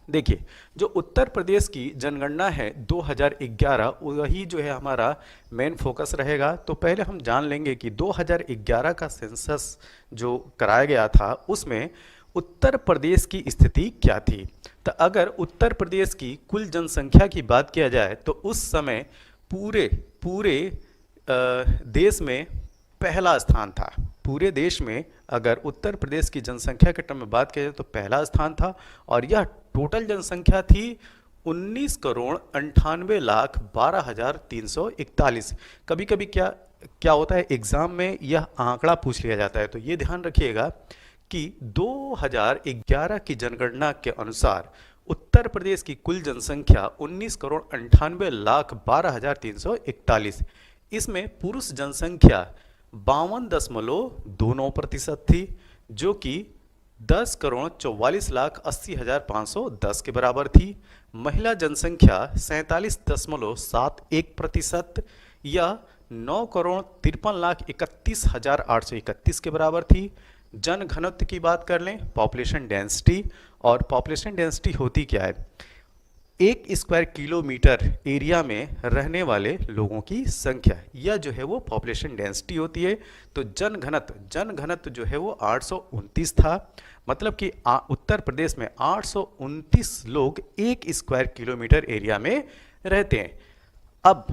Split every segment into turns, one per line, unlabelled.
देखिए, जो उत्तर प्रदेश की जनगणना है 2011, वही जो है हमारा मेन फोकस रहेगा। तो पहले हम जान लेंगे कि 2011 का सेंसस जो कराया गया था उसमें उत्तर प्रदेश की स्थिति क्या थी। तो अगर उत्तर प्रदेश की कुल जनसंख्या की बात किया जाए तो उस समय पूरे पूरे देश में पहला स्थान था। पूरे देश में अगर उत्तर प्रदेश की जनसंख्या के टर्म में बात किया जाए तो पहला स्थान था। और यह टोटल जनसंख्या थी 19,98,12,341। कभी कभी क्या क्या होता है, एग्जाम में यह आंकड़ा पूछ लिया जाता है, तो ये ध्यान रखिएगा कि 2011 की जनगणना के अनुसार उत्तर प्रदेश की कुल जनसंख्या 19,98,12,341। इसमें पुरुष जनसंख्या 52.29% थी, जो कि 10,44,80,510 के बराबर थी। महिला जनसंख्या 47.71% या 9,53,31,831 के बराबर थी। जन घनत्व की बात कर लें, पॉपुलेशन डेंसिटी, और पॉपुलेशन डेंसिटी होती क्या है, 1 स्क्वायर किलोमीटर एरिया में रहने वाले लोगों की संख्या, यह जो है वो पॉपुलेशन डेंसिटी होती है। तो जन घनत्व जो है वो 829 था। मतलब कि उत्तर प्रदेश में 829 लोग 1 स्क्वायर किलोमीटर एरिया में रहते हैं। अब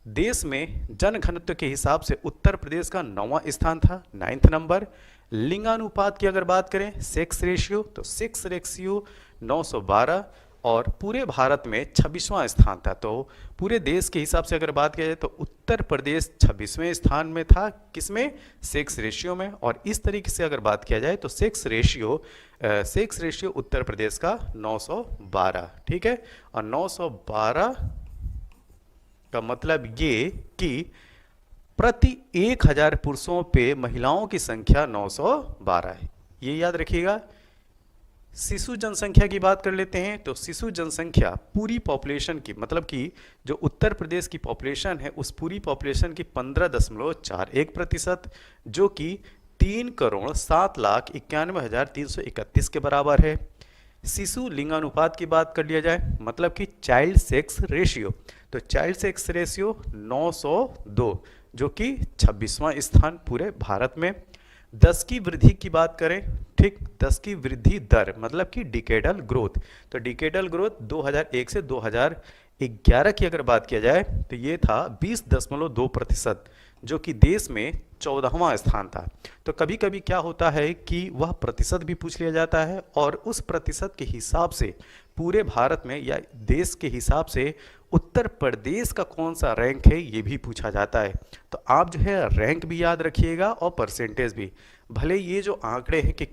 देश में जन घनत्व के हिसाब से उत्तर प्रदेश का 9वां स्थान था, 9th नंबर। लिंगानुपात की अगर बात करें, सेक्स रेशियो, तो सेक्स रेशियो 912 और पूरे भारत में 26वां स्थान था। तो पूरे देश के हिसाब से अगर बात किया जाए तो उत्तर प्रदेश 26वें स्थान में था, किसमें, सेक्स रेशियो में। और इस तरीके से अगर बात किया जाए तो सेक्स रेशियो उत्तर प्रदेश का 912, ठीक है। और 912 का मतलब ये कि प्रति 1000 पुरुषों पे महिलाओं की संख्या 912 है, ये याद रखिएगा। शिशु जनसंख्या की बात कर लेते हैं। तो शिशु जनसंख्या पूरी पॉपुलेशन की, मतलब कि जो उत्तर प्रदेश की पॉपुलेशन है उस पूरी पॉपुलेशन की 15.41%, जो कि 3,07,91,331 के बराबर है। शिशु लिंगानुपात की बात कर लिया जाए, मतलब कि चाइल्ड सेक्स रेशियो, तो चाइल्ड सेक्स रेशियो 902, जो कि 26वां स्थान पूरे भारत में। 10 की वृद्धि की बात करें, ठीक, 10 की वृद्धि दर मतलब कि डिकेडल ग्रोथ, तो डिकेडल ग्रोथ 2001 से 2011 की अगर बात किया जाए तो ये था 20.2%, जो कि देश में 14वां स्थान था। तो कभी कभी क्या होता है कि वह प्रतिशत भी पूछ लिया जाता है और उस प्रतिशत के हिसाब से पूरे भारत में या देश के हिसाब से उत्तर प्रदेश का कौन सा रैंक है ये भी पूछा जाता है। तो आप जो है रैंक भी याद रखिएगा और परसेंटेज भी। भले ये जो आंकड़े हैं कि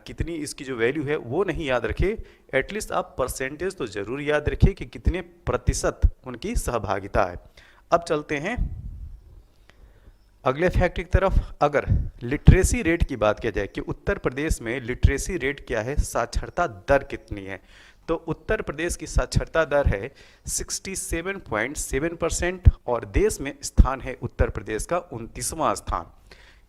कितनी इसकी जो वैल्यू है वो नहीं याद रखे, एटलीस्ट आप परसेंटेज तो जरूर याद रखिए कि कितने प्रतिशत उनकी सहभागिता है। अब चलते हैं अगले फैक्ट की तरफ। अगर लिटरेसी रेट की बात किया जाए कि उत्तर प्रदेश में लिटरेसी रेट क्या है, साक्षरता दर कितनी है, तो उत्तर प्रदेश की साक्षरता दर है 67.7% और देश में स्थान है उत्तर प्रदेश का 29वां स्थान।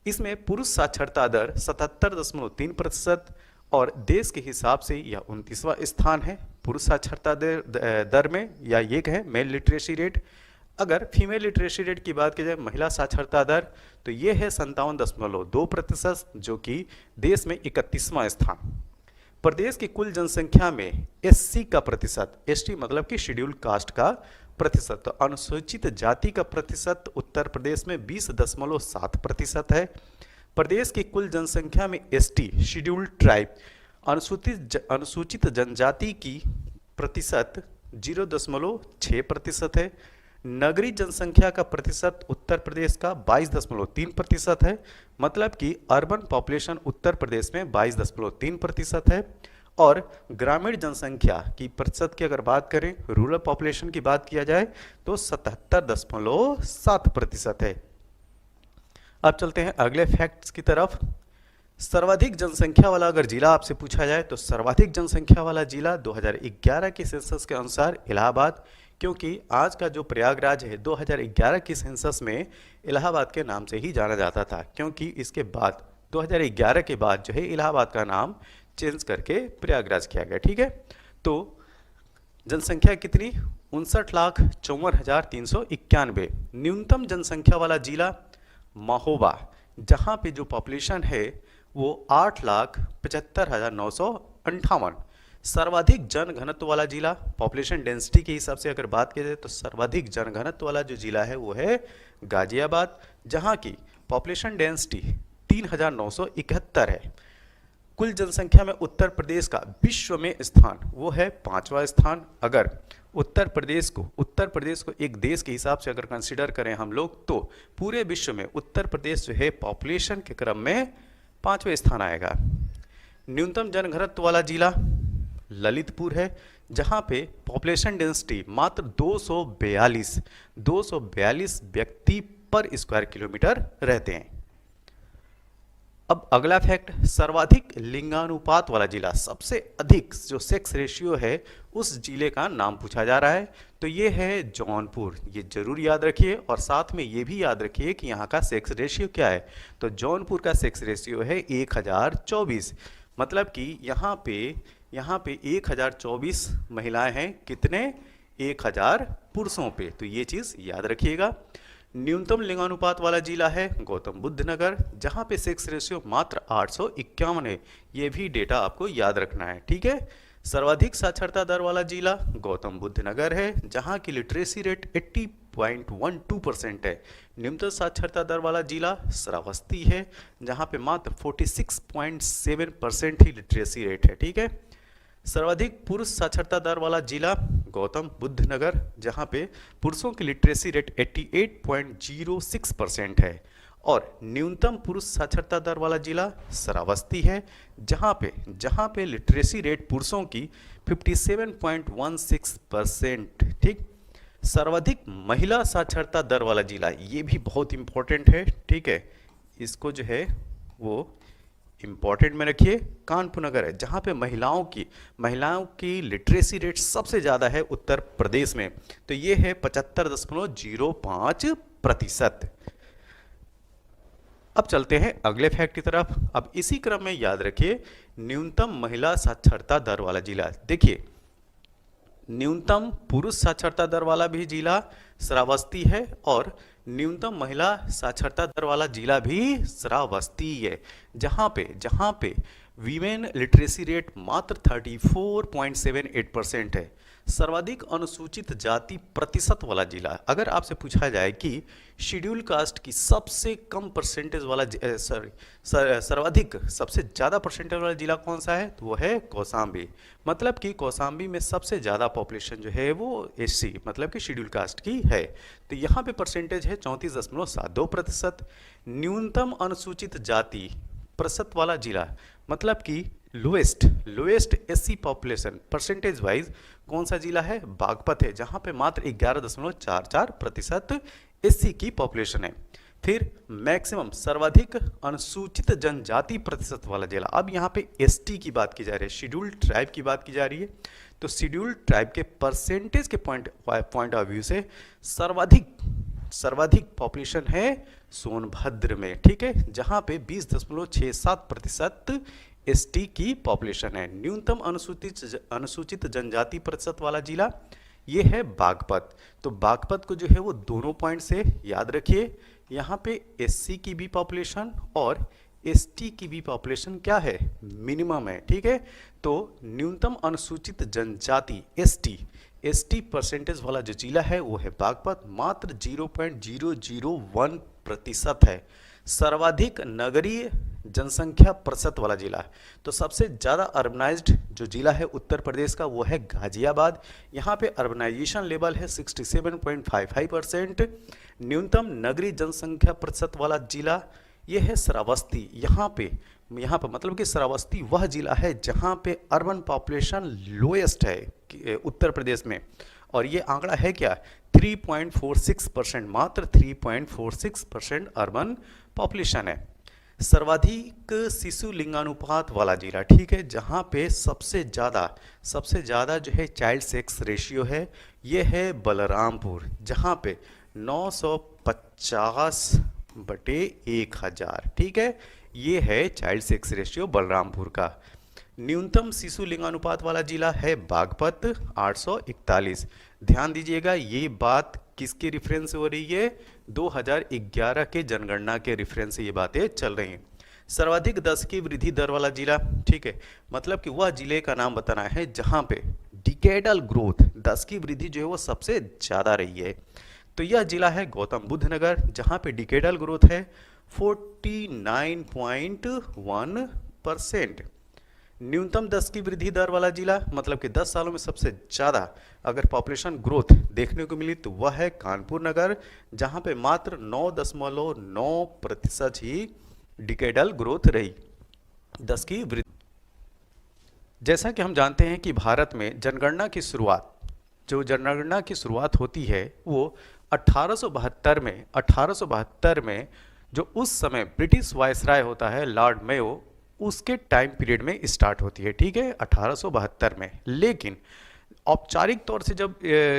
इसमें पुरुष साक्षरता दर 77.3% और देश के हिसाब से यह 29वां स्थान है पुरुष साक्षरता दर में, या ये कहें मेल लिटरेसी रेट। अगर फीमेल लिटरेसी रेट की बात की जाए, महिला साक्षरता दर, तो ये है 57.2%, जो कि देश में 31वां स्थान। प्रदेश की कुल जनसंख्या में एससी का प्रतिशत, एसटी मतलब कि शेड्यूल्ड कास्ट का प्रतिशत, तो अनुसूचित जाति का प्रतिशत उत्तर प्रदेश में 20.7% है। प्रदेश की कुल जनसंख्या में एसटी, शेड्यूल्ड ट्राइब, अनुसूचित जनजाति की प्रतिशत 0.6% है। नगरीय जनसंख्या का प्रतिशत उत्तर प्रदेश का 22.3% है, मतलब कि अर्बन पॉपुलेशन उत्तर प्रदेश में 22.3% है। और ग्रामीण जनसंख्या की प्रतिशत की अगर बात करें, रूरल पॉपुलेशन की बात किया जाए तो 77.7% है। अब चलते हैं अगले फैक्ट्स की तरफ। सर्वाधिक जनसंख्या वाला अगर जिला आपसे पूछा जाए तो सर्वाधिक जनसंख्या वाला जिला 2011 के सेंसस के अनुसार इलाहाबाद, क्योंकि आज का जो प्रयागराज है 2011 की सेंसस में इलाहाबाद के नाम से ही जाना जाता था, क्योंकि इसके बाद 2011 के बाद जो है इलाहाबाद का नाम चेंज करके प्रयागराज किया गया। ठीक है, तो जनसंख्या कितनी, 59,54,391। न्यूनतम जनसंख्या वाला जिला महोबा, जहां पे जो पॉपुलेशन है वो 8,75,958। सर्वाधिक जनघनत्व वाला जिला, पॉपुलेशन डेंसिटी के हिसाब से अगर बात की जाए तो सर्वाधिक जनघनत्व वाला जो जिला है वो है गाजियाबाद, जहां की पॉपुलेशन डेंसिटी 3,971 है। कुल जनसंख्या में उत्तर प्रदेश का विश्व में स्थान वो है 5वां स्थान। अगर उत्तर प्रदेश को एक देश के हिसाब से अगर कंसीडर करें हम लोग, तो पूरे विश्व में उत्तर प्रदेश जो है पॉपुलेशन के क्रम में 5वें स्थान आएगा। न्यूनतम जनघनत्व वाला जिला ललितपुर है, जहां पे पॉपुलेशन डेंसिटी मात्र 242 व्यक्ति पर स्क्वायर किलोमीटर रहते हैं। अब अगला फैक्ट, सर्वाधिक लिंगानुपात वाला जिला, सबसे अधिक जो सेक्स रेशियो है उस जिले का नाम पूछा जा रहा है, तो ये है जौनपुर। ये जरूर याद रखिए और साथ में ये भी याद रखिए कि यहाँ का सेक्स रेशियो क्या है। तो जौनपुर का सेक्स रेशियो है 1024, मतलब कि यहाँ पे 1024 महिलाएं हैं, कितने, 1000 पुरुषों पे, तो ये चीज़ याद रखिएगा। न्यूनतम लिंगानुपात वाला जिला है गौतम बुद्ध नगर, जहां पे सेक्स रेशियो मात्र 851 है, ये भी डेटा आपको याद रखना है। ठीक है, सर्वाधिक साक्षरता दर वाला जिला गौतम बुद्ध नगर है, जहां की लिटरेसी रेट 80.12% है। निम्नतम साक्षरता दर वाला जिला श्रावस्ती है, जहां पे मात्र 46.7% ही लिटरेसी रेट है। ठीक है, सर्वाधिक पुरुष साक्षरता दर वाला जिला गौतम बुद्ध नगर, जहां पे पुरुषों की लिटरेसी रेट 88.06% है। और न्यूनतम पुरुष साक्षरता दर वाला जिला श्रावस्ती है, जहां पे लिटरेसी रेट पुरुषों की 57.16%। ठीक, सर्वाधिक महिला साक्षरता दर वाला जिला, ये भी बहुत इंपॉर्टेंट है। ठीक है, इसको जो है वो इंपॉर्टेंट में रखिए, कानपुर नगर है, जहां पे महिलाओं की लिटरेसी रेट सबसे ज़्यादा है उत्तर प्रदेश में, तो ये है 75.05%। अब चलते हैं अगले फैक्ट की तरफ। अब इसी क्रम में याद रखिए न्यूनतम महिला साक्षरता दर वाला जिला। देखिए, न्यूनतम पुरुष साक्षरता दर वाला भी जिला श्रावस्ती है और न्यूनतम महिला साक्षरता दर वाला जिला भी श्रावस्ती है, जहां पे वीमेन लिटरेसी रेट मात्र 34.78% है। सर्वाधिक अनुसूचित जाति प्रतिशत वाला जिला, अगर आपसे पूछा जाए कि शेड्यूल कास्ट की सबसे कम परसेंटेज वाला सर्वाधिक सबसे ज़्यादा परसेंटेज वाला जिला कौन सा है, तो वो है कौशाम्बी। मतलब कि कौशाम्बी में सबसे ज़्यादा पॉपुलेशन जो है वो एससी मतलब कि शेड्यूल कास्ट की है, तो यहाँ पे परसेंटेज है 34.72%। न्यूनतम अनुसूचित जाति प्रतिशत वाला जिला, मतलब कि lowest SC population percentage wise कौन सा जिला है, बागपत है, जहां पे मात्र 11.44% एससी की पॉपुलेशन है। फिर मैक्सिमम सर्वाधिक अनुसूचित जनजाति प्रतिशत वाला जिला, अब यहाँ पे एसटी की बात की जा रही है, शेड्यूल्ड ट्राइब की बात की जा रही है, तो शेड्यूल्ड ट्राइब के परसेंटेज के पॉइंट ऑफ व्यू से सर्वाधिक पॉपुलेशन है सोनभद्र में। ठीक है, जहां पे 20.67% एसटी की पॉपुलेशन है। न्यूनतम अनुसूचित जनजाति प्रतिशत वाला जिला ये है बागपत। तो बागपत को जो है वो दोनों पॉइंट से याद रखिए, यहाँ पे एससी की भी पॉपुलेशन और एसटी की भी पॉपुलेशन क्या है, मिनिमम है। ठीक है, तो न्यूनतम अनुसूचित जनजाति एसटी परसेंटेज वाला जो जिला है वो है बागपत, मात्र 0.001% है। सर्वाधिक नगरीय जनसंख्या प्रतिशत वाला जिला, तो सबसे ज़्यादा अर्बनाइज्ड जो जिला है उत्तर प्रदेश का वो है गाजियाबाद। यहाँ पे अर्बनाइजेशन लेवल है 67.55%। न्यूनतम नगरीय जनसंख्या प्रतिशत वाला जिला ये है श्रावस्ती। यहाँ पे मतलब कि श्रावस्ती वह जिला है जहाँ पे अर्बन पॉपुलेशन लोएस्ट है उत्तर प्रदेश में, और ये आंकड़ा है क्या, 3.46%, मात्र 3.46% अर्बन पॉपुलेशन है। सर्वाधिक शिशु लिंगानुपात वाला जिला, ठीक है, जहाँ पे सबसे ज़्यादा जो है चाइल्ड सेक्स रेशियो है, ये है बलरामपुर, जहाँ पे 950/1000। ठीक है, ये है चाइल्ड सेक्स रेशियो बलरामपुर का। न्यूनतम शिशु लिंगानुपात वाला जिला है बागपत 841। ध्यान दीजिएगा, ये बात किसके रेफरेंस से हो रही है? 2011 के जनगणना के रेफरेंस से ये बातें चल रही हैं। सर्वाधिक 10 की वृद्धि दर वाला जिला, ठीक है, मतलब कि वह जिले का नाम बताना है जहां पे डिकेडल ग्रोथ 10 की वृद्धि जो है वो सबसे ज्यादा रही है। तो यह जिला है गौतम बुद्ध नगर, जहां पे डिकेडल ग्रोथ है 49.1%। न्यूनतम 10 की वृद्धि दर वाला जिला, मतलब कि 10 सालों में सबसे ज़्यादा अगर पॉपुलेशन ग्रोथ देखने को मिली तो वह है कानपुर नगर, जहां पे मात्र 9.9% ही डिकेडल ग्रोथ रही 10 की वृद्धि। जैसा कि हम जानते हैं कि भारत में जनगणना की शुरुआत होती है वो 1872 में जो उस समय ब्रिटिश वायसराय होता है लॉर्ड मेयो, उसके टाइम पीरियड में स्टार्ट होती है, ठीक है, 1872 में। लेकिन औपचारिक तौर से जब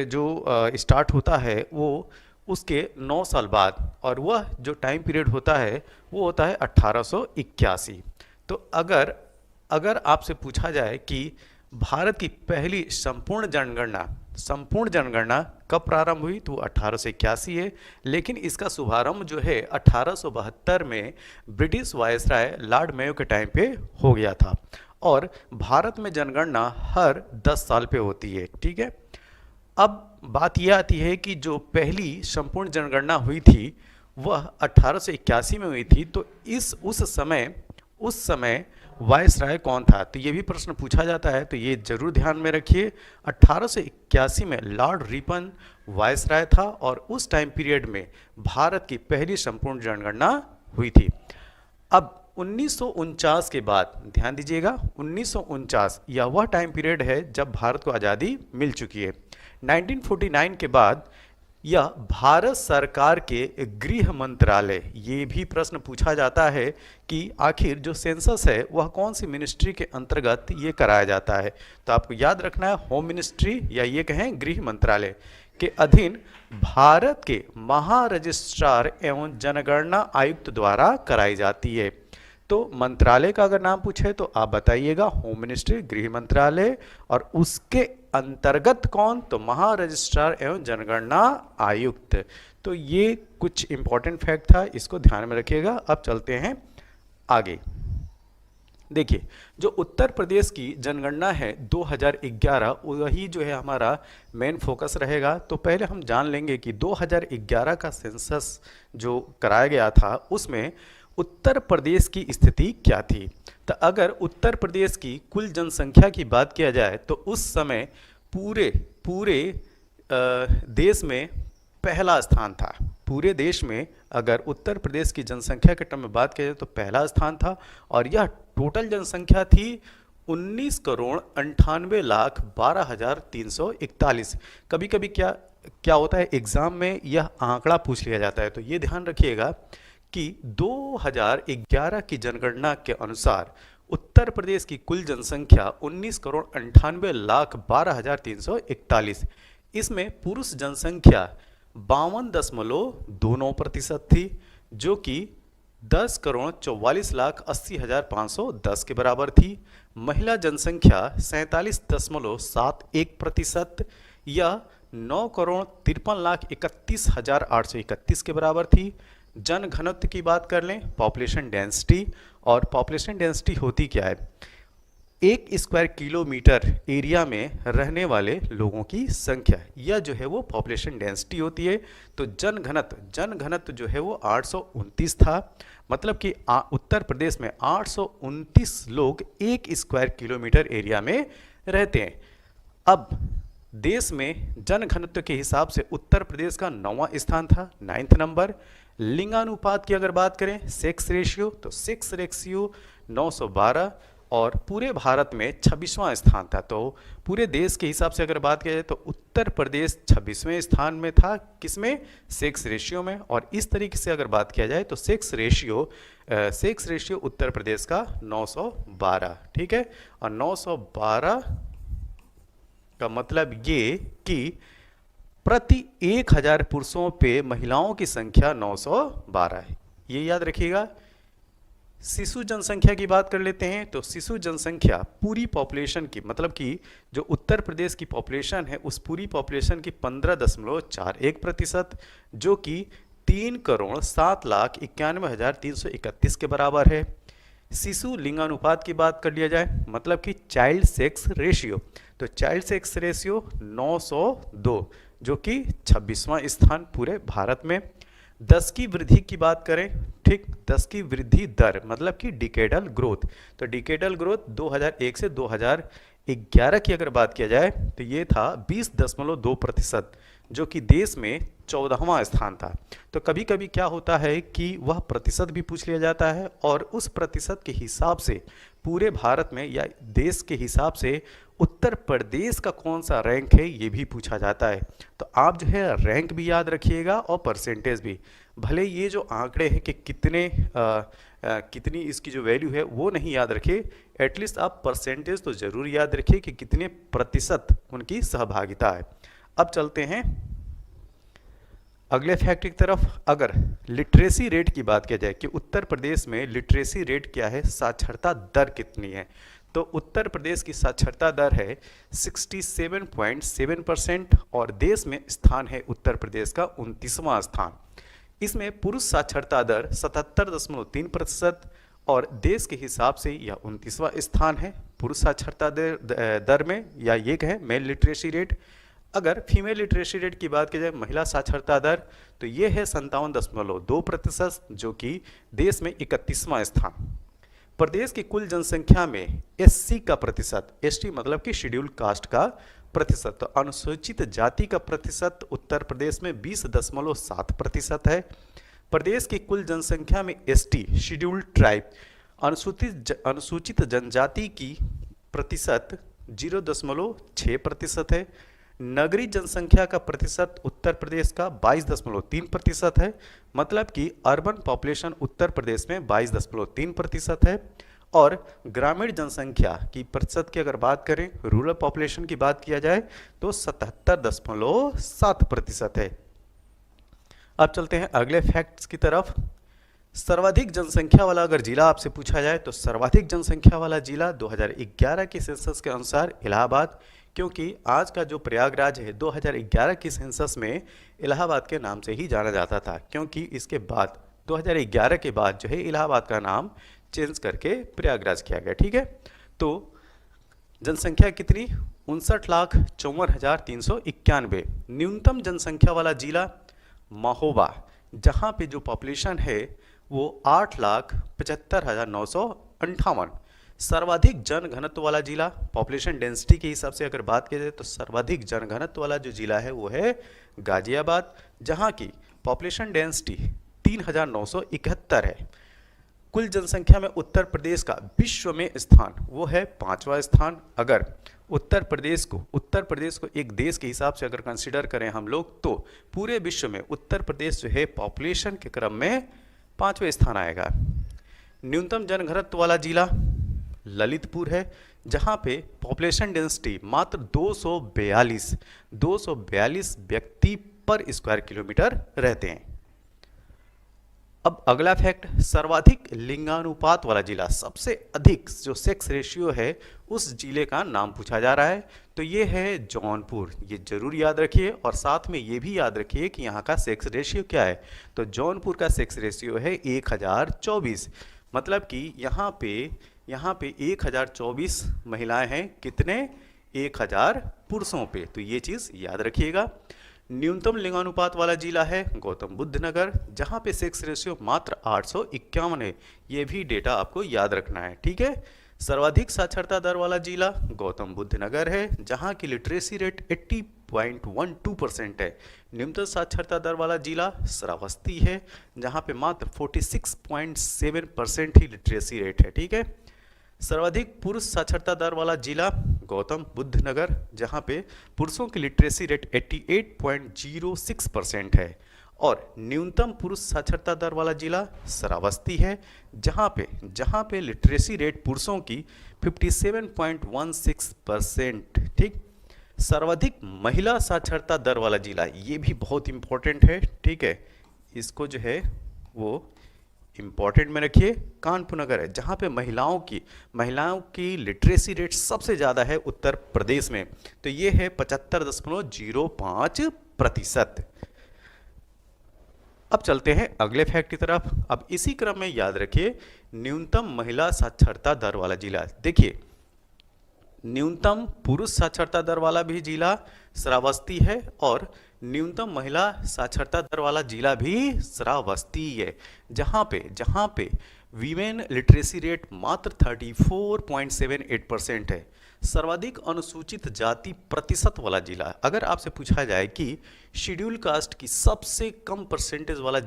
जो स्टार्ट होता है वो उसके 9 साल बाद, और वह जो टाइम पीरियड होता है वो होता है 1881। तो अगर आपसे पूछा जाए कि भारत की पहली संपूर्ण जनगणना कब प्रारंभ हुई तो 1881 है, लेकिन इसका शुभारंभ जो है 1872 में ब्रिटिश वायसराय लॉर्ड मेयो के टाइम पे हो गया था। और भारत में जनगणना हर 10 साल पे होती है, ठीक है। अब बात यह आती है कि जो पहली संपूर्ण जनगणना हुई थी वह 1881 में हुई थी, तो उस समय वायसराय कौन था? तो ये भी प्रश्न पूछा जाता है, तो ये जरूर ध्यान में रखिए। 1881 में लॉर्ड रिपन वायसराय था और उस टाइम पीरियड में भारत की पहली संपूर्ण जनगणना हुई थी। अब 1949 के बाद, ध्यान दीजिएगा, 1949 यह वह टाइम पीरियड है जब भारत को आज़ादी मिल चुकी है। 1949 के बाद यह भारत सरकार के गृह मंत्रालय, ये भी प्रश्न पूछा जाता है कि आखिर जो सेंसस है वह कौन सी मिनिस्ट्री के अंतर्गत ये कराया जाता है। तो आपको याद रखना है होम मिनिस्ट्री या ये कहें गृह मंत्रालय के अधीन भारत के महारजिस्ट्रार एवं जनगणना आयुक्त द्वारा कराई जाती है। तो मंत्रालय का अगर नाम पूछे तो आप बताइएगा होम मिनिस्ट्री, गृह मंत्रालय, और उसके अंतर्गत कौन? तो महारजिस्ट्रार एवं जनगणना आयुक्त। तो ये कुछ इंपॉर्टेंट फैक्ट था, इसको ध्यान में रखिएगा। अब चलते हैं आगे। देखिए, जो उत्तर प्रदेश की जनगणना है 2011, वही जो है हमारा मेन फोकस रहेगा। तो पहले हम जान लेंगे कि 2011 का सेंसस जो कराया गया था उसमें उत्तर प्रदेश की स्थिति क्या थी। तो अगर उत्तर प्रदेश की कुल जनसंख्या की बात किया जाए तो उस समय पूरे देश में पहला स्थान था। पूरे देश में अगर उत्तर प्रदेश की जनसंख्या के टर्म में बात किया जाए तो पहला स्थान था, और यह टोटल जनसंख्या थी 19,98,12,341। कभी कभी क्या होता है, एग्जाम में यह आंकड़ा पूछ लिया जाता है, तो ये ध्यान रखिएगा कि 2011 की जनगणना के अनुसार उत्तर प्रदेश की कुल जनसंख्या 19,98,12,341। इसमें पुरुष जनसंख्या 52.29% थी, जो कि 10,44,80,510 के बराबर थी। महिला जनसंख्या 47.71% या 9,53,31,831 के बराबर थी। जन घनत्व की बात कर लें, पॉपुलेशन डेंसिटी, और पॉपुलेशन डेंसिटी होती क्या है? 1 स्क्वायर किलोमीटर एरिया में रहने वाले लोगों की संख्या, यह जो है वो पॉपुलेशन डेंसिटी होती है। तो जन घनत्व जो है वो 829 था, मतलब कि उत्तर प्रदेश में 829 लोग 1 स्क्वायर किलोमीटर एरिया में रहते हैं। अब देश में जन घनत्व के हिसाब से उत्तर प्रदेश का 9वां स्थान था, 9th नंबर। लिंगानुपात की अगर बात करें, सेक्स रेशियो, तो सेक्स रेशियो 912, और पूरे भारत में 26वां स्थान था। तो पूरे देश के हिसाब से अगर बात किया जाए तो उत्तर प्रदेश 26वें स्थान में था, किसमें? सेक्स रेशियो में। और इस तरीके से अगर बात किया जाए तो सेक्स रेशियो उत्तर प्रदेश का 912, ठीक है। और 912 का मतलब ये कि प्रति 1000 पुरुषों पे महिलाओं की संख्या 912 है। ये याद रखिएगा, शिशु जनसंख्या की बात कर लेते हैं। तो शिशु जनसंख्या पूरी पॉपुलेशन की, मतलब कि जो उत्तर प्रदेश की पॉपुलेशन है उस पूरी पॉपुलेशन की 15.41%, जो कि 3,07,91,331 के बराबर है। शिशु लिंगानुपात की बात कर लिया जाए, मतलब कि चाइल्ड सेक्स रेशियो, तो चाइल्ड सेक्स रेशियो 902, जो कि 26वां स्थान पूरे भारत में। 10 की वृद्धि की बात करें, ठीक, 10 की वृद्धि दर मतलब कि डिकेडल ग्रोथ, तो डिकेडल ग्रोथ 2001 से 2011 की अगर बात किया जाए तो ये था 20.2%, जो कि देश में 14वां स्थान था। तो कभी कभी क्या होता है कि वह प्रतिशत भी पूछ लिया जाता है और उस प्रतिशत के हिसाब से पूरे भारत में या देश के हिसाब से उत्तर प्रदेश का कौन सा रैंक है ये भी पूछा जाता है। तो आप जो है रैंक भी याद रखिएगा और परसेंटेज भी। भले ये जो आंकड़े हैं कि कितनी इसकी जो वैल्यू है वो नहीं याद रखिए, एटलीस्ट आप परसेंटेज तो जरूर याद रखिए कि कितने प्रतिशत उनकी सहभागिता है। अब चलते हैं अगले फैक्ट की तरफ। अगर लिटरेसी रेट की बात किया जाए कि उत्तर प्रदेश में लिटरेसी रेट क्या है, साक्षरता दर कितनी है, तो उत्तर प्रदेश की साक्षरता दर है 67.7% और देश में स्थान है उत्तर प्रदेश का 29वां स्थान। इसमें पुरुष साक्षरता दर 77.3% और देश के हिसाब से यह 29वां स्थान है पुरुष साक्षरता दर में, या ये कहें मेल लिटरेसी रेट। अगर फीमेल लिटरेसी रेट की बात की जाए, महिला साक्षरता दर, तो ये है 57.2%, जो कि देश में 31वां स्थान। प्रदेश की कुल जनसंख्या में एससी का प्रतिशत, एसटी मतलब कि शेड्यूल कास्ट का प्रतिशत, तो अनुसूचित जाति का प्रतिशत उत्तर प्रदेश में 20.7% है। प्रदेश की कुल जनसंख्या में एसटी शेड्यूल ट्राइब अनुसूचित जनजाति की प्रतिशत 0.6% है। नगरीय जनसंख्या का प्रतिशत उत्तर प्रदेश का 22.3% है, मतलब कि अर्बन पॉपुलेशन उत्तर प्रदेश में 22.3% है। और ग्रामीण जनसंख्या की प्रतिशत की अगर बात करें, रूरल पॉपुलेशन की बात किया जाए तो 77.7% है। अब चलते हैं अगले फैक्ट्स की तरफ। सर्वाधिक जनसंख्या वाला अगर जिला आपसे पूछा जाए तो सर्वाधिक जनसंख्या वाला जिला 2011 के सेंसस के अनुसार इलाहाबाद, क्योंकि आज का जो प्रयागराज है 2011 की सेंसस में इलाहाबाद के नाम से ही जाना जाता था, क्योंकि इसके बाद 2011 के बाद जो है इलाहाबाद का नाम चेंज करके प्रयागराज किया गया, ठीक है। तो जनसंख्या कितनी, 59,54,391। न्यूनतम जनसंख्या वाला जिला महोबा, जहाँ पे जो पॉपुलेशन है वो 8,75,958। सर्वाधिक जनघनत्व वाला जिला, पॉपुलेशन डेंसिटी के हिसाब से अगर बात की जाए तो सर्वाधिक जनघनत्व वाला जो जिला है वो है गाजियाबाद, जहाँ की पॉपुलेशन डेंसिटी 3,971 है। कुल जनसंख्या में उत्तर प्रदेश का विश्व में स्थान वो है 5वां स्थान। अगर उत्तर प्रदेश को एक देश के हिसाब से अगर कंसिडर करें हम लोग, तो पूरे विश्व में उत्तर प्रदेश जो है पॉपुलेशन के क्रम में 5वें स्थान आएगा। न्यूनतम जनघनत्व वाला जिला ललितपुर है, जहाँ पे पॉपुलेशन डेंसिटी मात्र 242 व्यक्ति पर स्क्वायर किलोमीटर रहते हैं। अब अगला फैक्ट, सर्वाधिक लिंगानुपात वाला जिला, सबसे अधिक जो सेक्स रेशियो है उस जिले का नाम पूछा जा रहा है, तो ये है जौनपुर। ये जरूर याद रखिए और साथ में ये भी याद रखिए कि यहाँ का सेक्स रेशियो क्या है। तो जौनपुर का सेक्स रेशियो है 1024, मतलब कि यहाँ पे 1024 महिलाएं हैं, कितने, 1000 पुरुषों पे, तो ये चीज़ याद रखिएगा। न्यूनतम लिंगानुपात वाला जिला है गौतम बुद्ध नगर, जहाँ पे सेक्स रेशियो मात्र 851 है, ये भी डेटा आपको याद रखना है, ठीक है। सर्वाधिक साक्षरता दर वाला जिला गौतम बुद्ध नगर है, जहाँ की लिटरेसी रेट 80.12% है। न्यूनतम साक्षरता दर वाला जिला श्रावस्ती है, जहाँ पे मात्र 46.7% ही लिटरेसी रेट है, ठीक है। सर्वाधिक पुरुष साक्षरता दर वाला जिला गौतम बुद्ध नगर, जहाँ पे पुरुषों की लिटरेसी रेट 88.06% है। और न्यूनतम पुरुष साक्षरता दर वाला जिला श्रावस्ती है, जहाँ पे लिटरेसी रेट पुरुषों की 57.16%, ठीक। सर्वाधिक महिला साक्षरता दर वाला जिला, ये भी बहुत इंपॉर्टेंट है, ठीक है, इसको जो है वो इंपॉर्टेंट में रखिए, कानपुर नगर है जहाँ पे महिलाओं की लिटरेसी रेट सबसे ज़्यादा है उत्तर प्रदेश में, तो ये है 75.05%। अब चलते हैं अगले फैक्ट की तरफ। अब इसी क्रम में याद रखिए न्यूनतम महिला साक्षरता दर वाला जिला। देखिए न्यूनतम पुरुष साक्षरता दर वाला भी जिला श्रावस्ती है और न्यूनतम महिला साक्षरता दर वाला जिला भी श्रावस्ती है, जहाँ पे वीमेन लिटरेसी रेट मात्र 34.78% है। सर्वाधिक अनुसूचित जाति प्रतिशत वाला जिला, अगर आपसे पूछा जाए कि शेड्यूल कास्ट की सबसे कम परसेंटेज वाला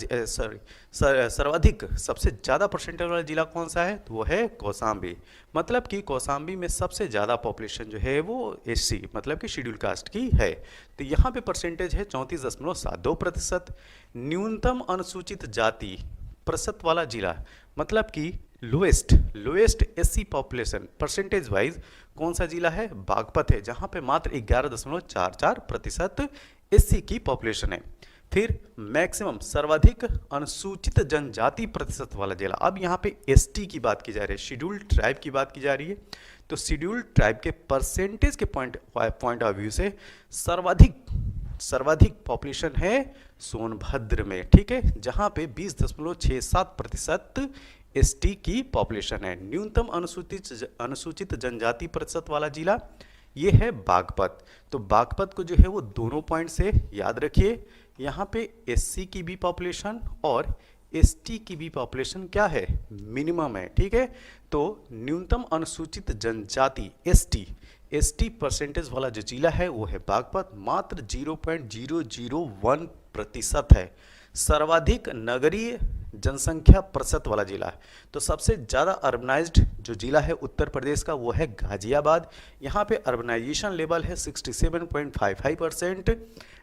सर्वाधिक सबसे ज़्यादा परसेंटेज वाला जिला कौन सा है, तो वो है कौशाम्बी। मतलब कि कौशाम्बी में सबसे ज़्यादा पॉपुलेशन जो है वो एससी मतलब कि शेड्यूल कास्ट की है, तो यहाँ पे परसेंटेज है 34.72%। न्यूनतम अनुसूचित जाति प्रतिशत वाला जिला मतलब कि lowest SC population percentage wise कौन सा जिला है, बागपत है, जहां पे मात्र 11.44% एससी की पॉपुलेशन है। फिर मैक्सिमम सर्वाधिक अनुसूचित जनजाति प्रतिशत वाला जिला, अब यहाँ पे एसटी की बात की जा रही है, शेड्यूल ट्राइब की बात की जा रही है, तो शेड्यूल ट्राइब के परसेंटेज के पॉइंट ऑफ व्यू से सर्वाधिक पॉपुलेशन है सोनभद्र में, ठीक है, जहां पे 20.67% एसटी की पॉपुलेशन है। न्यूनतम अनुसूचित जनजाति प्रतिशत वाला जिला ये है बागपत। तो बागपत को जो है वो दोनों पॉइंट से याद रखिए, यहाँ पे एससी की भी पॉपुलेशन और एसटी की भी पॉपुलेशन क्या है, मिनिमम है, ठीक है। तो न्यूनतम अनुसूचित जनजाति एसटी परसेंटेज वाला जो जिला है वो है बागपत, मात्र 0.001% है। सर्वाधिक नगरीय जनसंख्या प्रतिशत वाला जिला है, तो सबसे ज़्यादा अर्बनाइज्ड जो जिला है उत्तर प्रदेश का वो है गाजियाबाद, यहाँ पे अर्बनाइजेशन लेवल है 67.55%।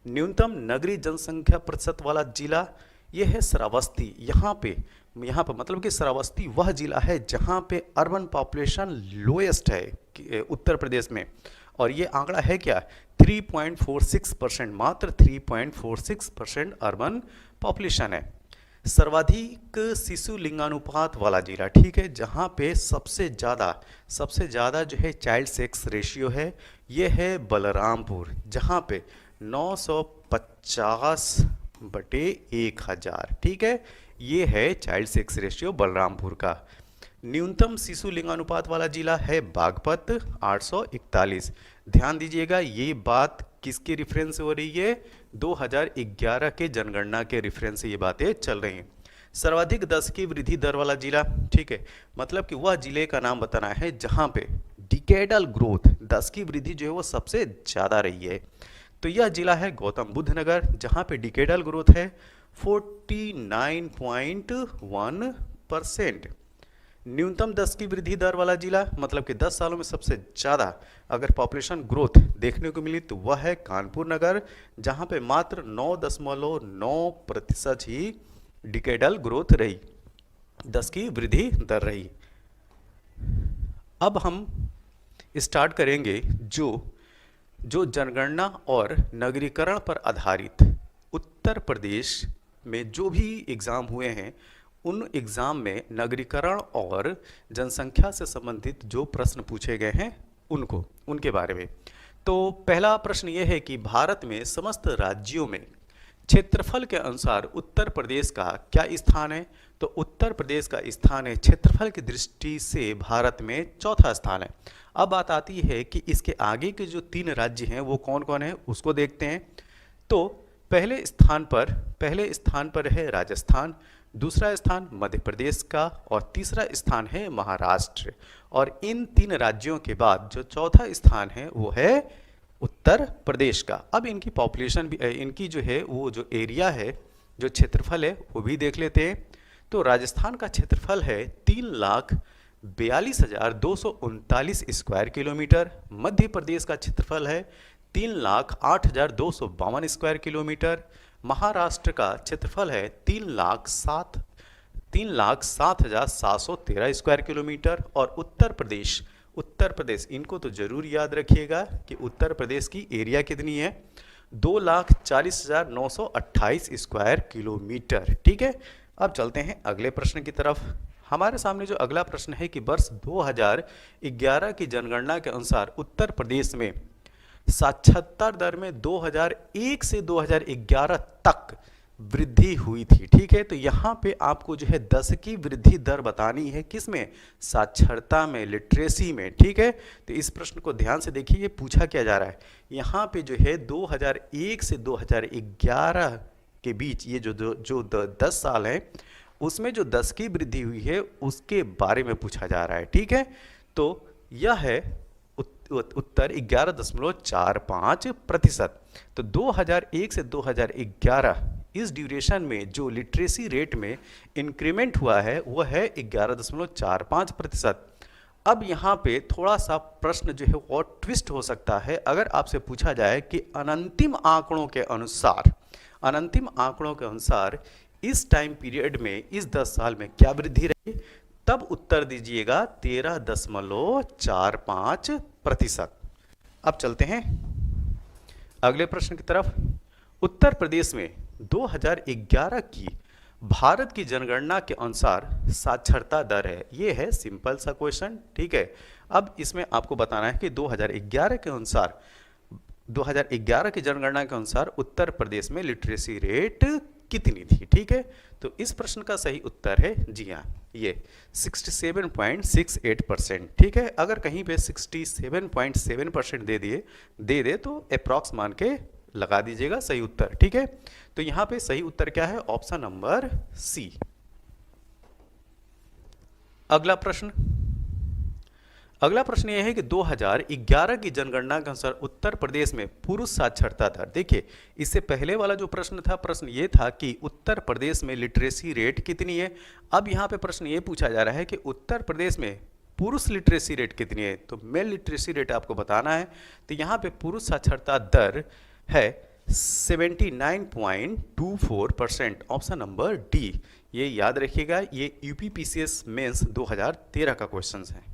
न्यूनतम नगरीय जनसंख्या प्रतिशत वाला जिला ये है श्रावस्ती, यहाँ पे मतलब कि श्रावस्ती वह जिला है जहाँ पे अर्बन पॉपुलेशन लोएस्ट है उत्तर प्रदेश में, और ये आंकड़ा है क्या 3.46%, मात्र 3.46% अर्बन पॉपुलेशन है। सर्वाधिक शिशु लिंगानुपात वाला जिला, ठीक है, जहाँ पे सबसे ज़्यादा जो है चाइल्ड सेक्स रेशियो है, ये है बलरामपुर, जहाँ पे 950/1000, ठीक है, ये है चाइल्ड सेक्स रेशियो बलरामपुर का। न्यूनतम शिशु लिंगानुपात वाला जिला है बागपत 841। ध्यान दीजिएगा ये बात किसके रेफरेंस से हो रही है, 2011 के जनगणना के रेफरेंस से ये बातें चल रही हैं। सर्वाधिक दशकीय वृद्धि दर वाला जिला, ठीक है, मतलब कि वह जिले का नाम बताना है जहां पे डिकेडल ग्रोथ दशकीय वृद्धि जो है वो सबसे ज़्यादा रही है, तो यह जिला है गौतम बुद्ध नगर, जहां पे डिकेडल ग्रोथ है 49.1%। न्यूनतम 10 की वृद्धि दर वाला जिला, मतलब कि 10 सालों में सबसे ज़्यादा अगर पॉपुलेशन ग्रोथ देखने को मिली तो वह है कानपुर नगर, जहां पे मात्र 9.9% ही डिकेडल ग्रोथ रही, 10 की वृद्धि दर रही। अब हम स्टार्ट करेंगे जो जनगणना और नगरीकरण पर आधारित उत्तर प्रदेश में जो भी एग्ज़ाम हुए हैं उन एग्ज़ाम में नगरीकरण और जनसंख्या से संबंधित जो प्रश्न पूछे गए हैं उनके बारे में। तो पहला प्रश्न ये है कि भारत में समस्त राज्यों में क्षेत्रफल के अनुसार उत्तर प्रदेश का क्या स्थान है, तो उत्तर प्रदेश का स्थान है क्षेत्रफल की दृष्टि से भारत में चौथा स्थान है। अब बात आती है कि इसके आगे के जो 3 राज्य हैं वो कौन कौन है उसको देखते हैं। तो पहले स्थान पर है राजस्थान, दूसरा स्थान मध्य प्रदेश का और तीसरा स्थान है महाराष्ट्र, और इन 3 राज्यों के बाद जो चौथा स्थान है वो है उत्तर प्रदेश का। अब इनकी पॉपुलेशन भी, इनकी जो है वो जो एरिया है, जो क्षेत्रफल है वो भी देख लेते हैं। तो राजस्थान का क्षेत्रफल है 3,42,239 स्क्वायर किलोमीटर, मध्य प्रदेश का क्षेत्रफल है 3,08,252 स्क्वायर किलोमीटर, महाराष्ट्र का क्षेत्रफल है 3,07,713 स्क्वायर किलोमीटर, और उत्तर प्रदेश इनको तो जरूर याद रखिएगा कि उत्तर प्रदेश की एरिया कितनी है, 2,40,928 स्क्वायर किलोमीटर, ठीक है। अब चलते हैं अगले प्रश्न की तरफ। हमारे सामने जो अगला प्रश्न है कि वर्ष 2011 की जनगणना के अनुसार उत्तर प्रदेश में साक्षरता दर में 2001 से 2011 तक वृद्धि हुई थी। ठीक है, तो यहाँ पे आपको जो है 10 की वृद्धि दर बतानी है, किसमें? साक्षरता में, लिटरेसी में। ठीक है, तो इस प्रश्न को ध्यान से देखिए, ये पूछा क्या जा रहा है। यहाँ पे जो है 2001 से 2011 के बीच ये जो 10 साल है, उसमें जो 10 की वृद्धि हुई है उसके बारे में पूछा जा रहा है। ठीक है, तो यह है उत्तर 11.45%। तो 2001 से 2011 इस ड्यूरेशन में जो लिटरेसी रेट में इंक्रीमेंट हुआ है वह है 11.45%। अब यहाँ पे थोड़ा सा प्रश्न जो है वो ट्विस्ट हो सकता है। अगर आपसे पूछा जाए कि अनंतिम आंकड़ों के अनुसार इस टाइम पीरियड में, इस 10 साल में क्या वृद्धि रही, तब उत्तर दीजिएगा 13.45%। अब चलते हैं अगले प्रश्न की तरफ। उत्तर प्रदेश में 2011 की भारत की जनगणना के अनुसार साक्षरता दर है। ये है सिंपल सा क्वेश्चन। ठीक है, अब इसमें आपको बताना है कि 2011 की जनगणना के अनुसार उत्तर प्रदेश में लिटरेसी रेट कितनी थी। ठीक है, तो इस प्रश्न का सही उत्तर है, जी हाँ, ये 67.68%। ठीक है, अगर कहीं पे 67.7% दे दे तो अप्रॉक्स मान के लगा दीजिएगा सही उत्तर। ठीक है, तो यहां पे सही उत्तर क्या है? Option number C. अगला प्रश्न यह है कि 2011 की जनगणना के अनुसार उत्तर प्रदेश में पुरुष साक्षरता दर। देखिए, इससे पहले वाला जो प्रश्न ये था कि उत्तर प्रदेश में लिटरेसी रेट कितनी है। अब यहाँ पे प्रश्न ये पूछा जा रहा है कि उत्तर प्रदेश में पुरुष लिटरेसी रेट कितनी है, तो मेल लिटरेसी रेट आपको बताना है। तो यहाँ पे पुरुष साक्षरता दर है 79.24%, ऑप्शन नंबर डी। ये याद रखिएगा, ये यूपीपीसीएस मेंस 2013 का क्वेश्चन है।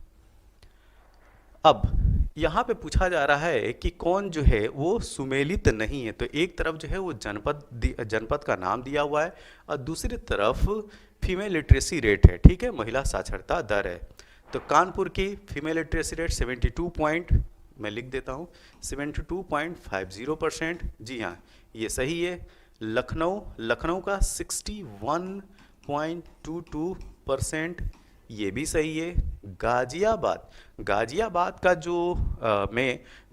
अब यहाँ पे पूछा जा रहा है कि कौन जो है वो सुमेलित नहीं है। तो एक तरफ जो है वो जनपद का नाम दिया हुआ है और दूसरी तरफ फीमेल लिटरेसी रेट है। ठीक है, महिला साक्षरता दर है। तो कानपुर की फीमेल लिटरेसी रेट 72.50%। जी हाँ, ये सही है। लखनऊ का 61.22%, ये भी सही है। गाजियाबाद का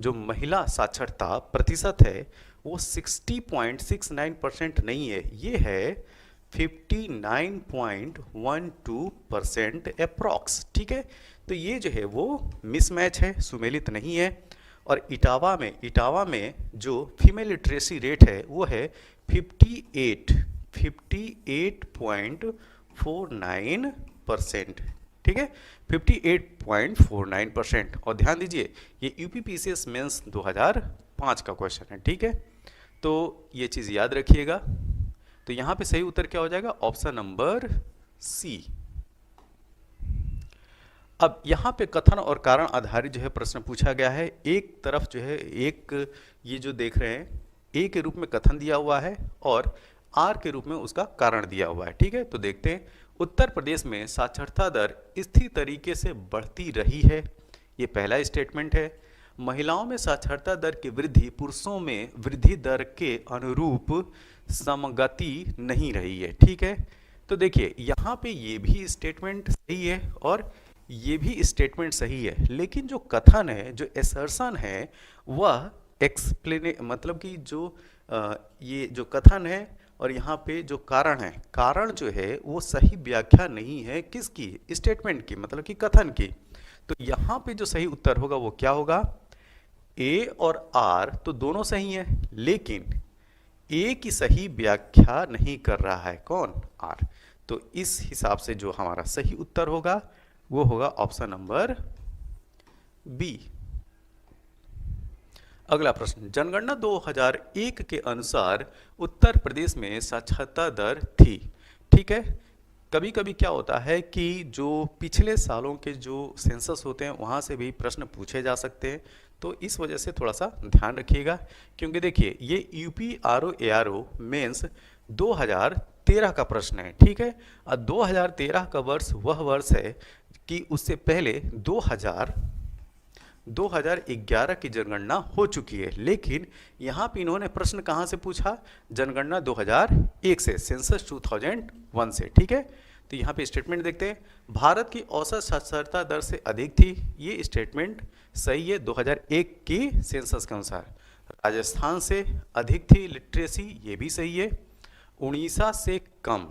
जो महिला साक्षरता प्रतिशत है वो 60.69% नहीं है, ये है 59.12% अप्रॉक्स। ठीक है, तो ये जो है वो मिसमैच है, सुमेलित नहीं है। और इटावा में जो फीमेल लिटरेसी रेट है वो है 58.49%। ठीक है, 58.49%। और ध्यान दीजिए, ये यूपीपीसीएस मेंस 2005 का क्वेश्चन है। ठीक है, तो ये चीज़ याद रखिएगा। तो यहाँ पे सही उत्तर क्या हो जाएगा? Option number C. अब यहाँ पे कथन और कारण आधारित जो है प्रश्न पूछा गया है। एक तरफ जो है ये जो देख रहे हैं, ए के रूप में कथन दिया हुआ है और आर के रूप में उसका कारण दिया हुआ है। ठीक है, तो देखते हैं। उत्तर प्रदेश में साक्षरता दर स्थिर तरीके से बढ़ती रही है, ये पहला स्टेटमेंट है। महिलाओं में साक्षरता दर की वृद्धि पुरुषों में वृद्धि दर के अनुरूप समगति नहीं रही है। ठीक है, तो देखिए यहाँ पे ये भी स्टेटमेंट सही है और ये भी स्टेटमेंट सही है, लेकिन जो कथन है, जो एसर्शन है, वह मतलब कि ये जो कथन है और यहाँ पे जो कारण है, कारण जो है वो सही व्याख्या नहीं है किसकी? स्टेटमेंट की, मतलब कि कथन की। तो यहाँ पे जो सही उत्तर होगा वो क्या होगा? ए और आर तो दोनों सही है, लेकिन ए की सही व्याख्या नहीं कर रहा है कौन? आर। तो इस हिसाब से जो हमारा सही उत्तर होगा वो होगा ऑप्शन नंबर बी। अगला प्रश्न, जनगणना 2001 के अनुसार उत्तर प्रदेश में साक्षरता दर थी। ठीक है, कभी कभी क्या होता है कि जो पिछले सालों के जो सेंसस होते हैं वहाँ से भी प्रश्न पूछे जा सकते हैं, तो इस वजह से थोड़ा सा ध्यान रखिएगा। क्योंकि देखिए ये यूपी आरओ एआरओ मेंस 2013 का प्रश्न है, ठीक है। और 2013 का वर्ष वह वर्ष है कि उससे पहले 2011 की जनगणना हो चुकी है, लेकिन यहाँ पे इन्होंने प्रश्न कहाँ से पूछा, जनगणना 2001 से, सेंसस 2001 से, ठीक है। तो यहाँ पे स्टेटमेंट देखते हैं, भारत की औसत साक्षरता दर से अधिक थी, ये स्टेटमेंट सही है 2001 की सेंसस के अनुसार। राजस्थान से अधिक थी लिटरेसी, ये भी सही है। उड़ीसा से कम,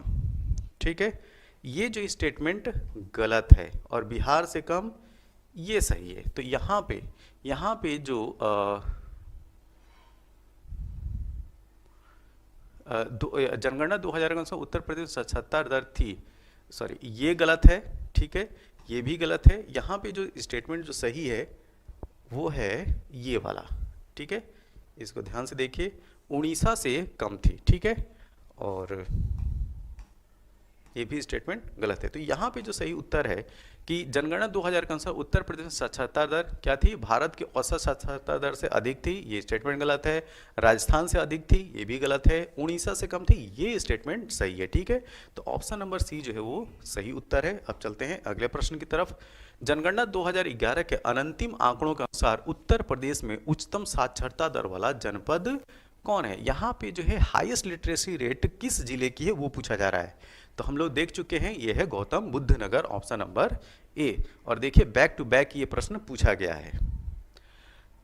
ठीक है, ये जो स्टेटमेंट गलत है। और बिहार से कम, ये सही है। तो यहाँ पे जो जनगणना 2000 के अनुसार उत्तर प्रदेश साक्षरता दर थी, सॉरी ये गलत है, ठीक है, ये भी गलत है। यहाँ पे जो स्टेटमेंट जो सही है वो है ये वाला, ठीक है, इसको ध्यान से देखिए, उड़ीसा से कम थी, ठीक है, और ये भी स्टेटमेंट गलत है। तो यहाँ पे जो सही उत्तर है कि जनगणना 2000 के अनुसार उत्तर प्रदेश में साक्षरता दर क्या थी, भारत की औसत साक्षरता दर से अधिक थी, ये स्टेटमेंट गलत है। राजस्थान से अधिक थी, ये भी गलत है। उड़ीसा से कम थी, ये स्टेटमेंट सही है, ठीक है। तो ऑप्शन नंबर सी जो है वो सही उत्तर है। अब चलते हैं अगले प्रश्न की तरफ। जनगणना 2011 के अनंतिम आंकड़ों के अनुसार उत्तर प्रदेश में उच्चतम साक्षरता दर वाला जनपद कौन है। यहाँ पे जो है हाईएस्ट लिटरेसी रेट किस जिले की है वो पूछा जा रहा है। तो हम लोग देख चुके हैं, ये है गौतम बुद्ध नगर, ऑप्शन नंबर ए। और देखिए बैक टू बैक ये प्रश्न पूछा गया है।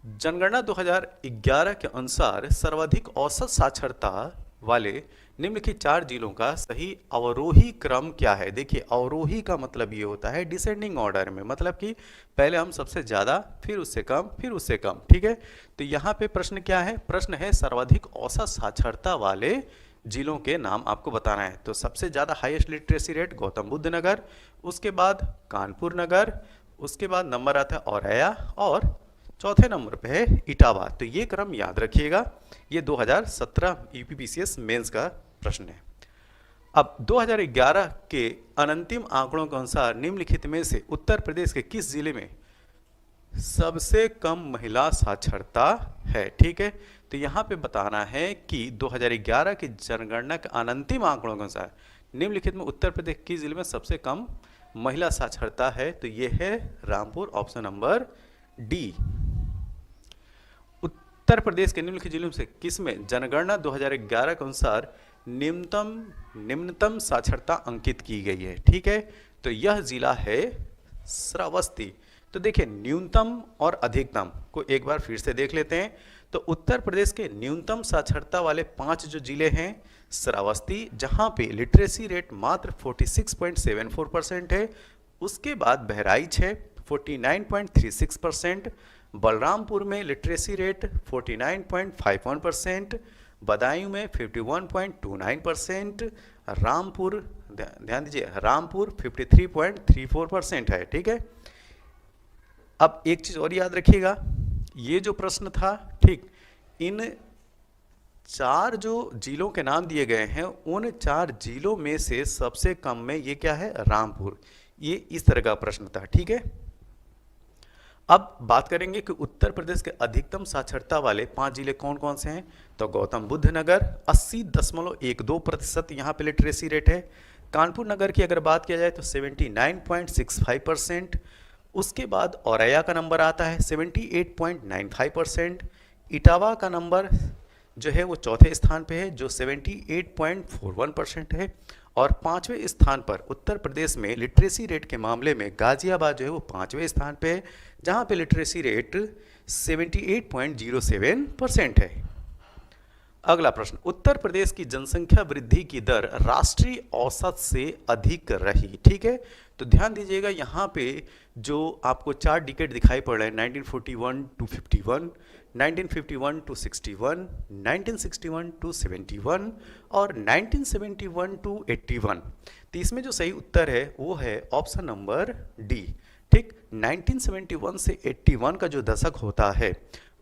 जनगणना 2011 के अनुसार सर्वाधिक औसत साक्षरता वाले निम्नलिखित 4 जिलों का सही अवरोही क्रम क्या है। देखिए अवरोही का मतलब ये होता है डिसेंडिंग ऑर्डर में, मतलब कि पहले हम सबसे ज़्यादा, फिर उससे कम, फिर उससे कम, ठीक है। तो यहाँ पे प्रश्न क्या है, प्रश्न है सर्वाधिक औसत साक्षरता वाले जिलों के नाम आपको बताना है। तो सबसे ज़्यादा highest literacy rate Gautam Buddh Nagar, उसके बाद कानपुर नगर, उसके बाद नंबर आता है औरैया, और चौथे नंबर पे है इटावा। तो ये क्रम याद रखिएगा, ये 2017 यूपीपीसीएस मेंस का प्रश्न है। अब 2011 के अनंतिम आंकड़ों के अनुसार निम्नलिखित में से उत्तर प्रदेश के किस जिले में सबसे कम महिला साक्षरता है, ठीक है। तो यहाँ पे बताना है कि 2011 की जनगणना के अनंतिम आंकड़ों के अनुसार निम्नलिखित में उत्तर प्रदेश किस जिले में सबसे कम महिला साक्षरता है। तो ये है Rampur, option number D. Uttar Pradesh के निम्नलिखित जिलों से किस में जनगणना 2011 के अनुसार निम्नतम साक्षरता अंकित की गई है, ठीक है। तो यह जिला है श्रावस्ती। तो देखिए न्यूनतम और अधिकतम को एक बार फिर से देख लेते हैं। तो उत्तर प्रदेश के न्यूनतम साक्षरता वाले 5 जो जिले हैं, श्रावस्ती जहां पे लिटरेसी रेट मात्र 46.74% है, उसके बाद बहराइच है 49.36%, बलरामपुर में लिटरेसी रेट 49.51%, बदायूं में 51.29%, रामपुर ध्यान दीजिए रामपुर 53.34% है, ठीक है। अब एक चीज और याद रखिएगा, ये जो प्रश्न था, ठीक, इन 4 जो जिलों के नाम दिए गए हैं उन 4 जिलों में से सबसे कम में ये क्या है, रामपुर। ये इस तरह का प्रश्न था, ठीक है। अब बात करेंगे कि उत्तर प्रदेश के अधिकतम साक्षरता वाले 5 जिले कौन कौन से हैं। तो गौतम बुद्ध नगर 80.12% यहाँ पे लिटरेसी रेट है। कानपुर नगर की अगर बात किया जाए तो 79.65%। उसके बाद औरैया का नंबर आता है 78.95%। इटावा का नंबर जो है वो चौथे स्थान पे है जो 78.41% है। और 5वें स्थान पर उत्तर प्रदेश में लिटरेसी रेट के मामले में गाजियाबाद जो है वो 5वें स्थान पे है जहाँ पे लिटरेसी रेट 78.07% है। अगला प्रश्न, उत्तर प्रदेश की जनसंख्या वृद्धि की दर राष्ट्रीय औसत से अधिक रही, ठीक है। तो ध्यान दीजिएगा यहाँ पे जो आपको 4 डिकेड दिखाई पड़ रहे हैं 1941 टू 51, 1951 टू 61, 1961 टू 71 और 1971 टू 81। तो इसमें जो सही उत्तर है वो है ऑप्शन नंबर डी, ठीक। 1971 से 81 का जो दशक होता है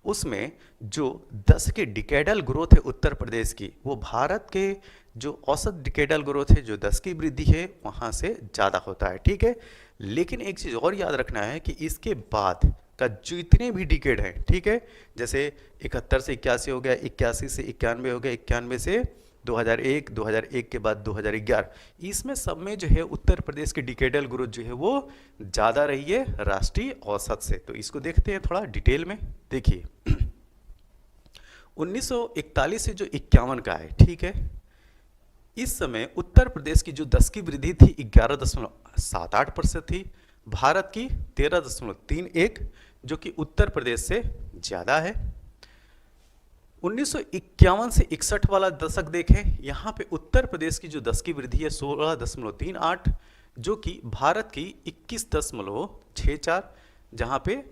उसमें जो 10 की डिकेडल ग्रोथ है उत्तर प्रदेश की, वो भारत के जो औसत डिकेडल ग्रोथ है जो 10 की वृद्धि है वहाँ से ज़्यादा होता है, ठीक है। लेकिन एक चीज़ और याद रखना है कि इसके बाद का जितने भी डिकेड हैं, ठीक है, जैसे 71 से 81 हो गया, 81 से 91 हो गया, 91 से 2001, 2001 के बाद 2011, इसमें सब में जो है उत्तर प्रदेश की डिकेडल ग्रोथ जो है वो ज़्यादा रही है राष्ट्रीय औसत से। तो इसको देखते हैं थोड़ा डिटेल में। देखिए 1941 से जो 51 का है, ठीक है, इस समय उत्तर प्रदेश की जो 10 की वृद्धि थी 11.78% थी, भारत की 13.31, जो कि उत्तर प्रदेश से ज़्यादा है। 1951 से 61 वाला दशक देखें, यहाँ पे उत्तर प्रदेश की जो 10 की वृद्धि है 16.38, जो कि भारत की 21.64, जहाँ पे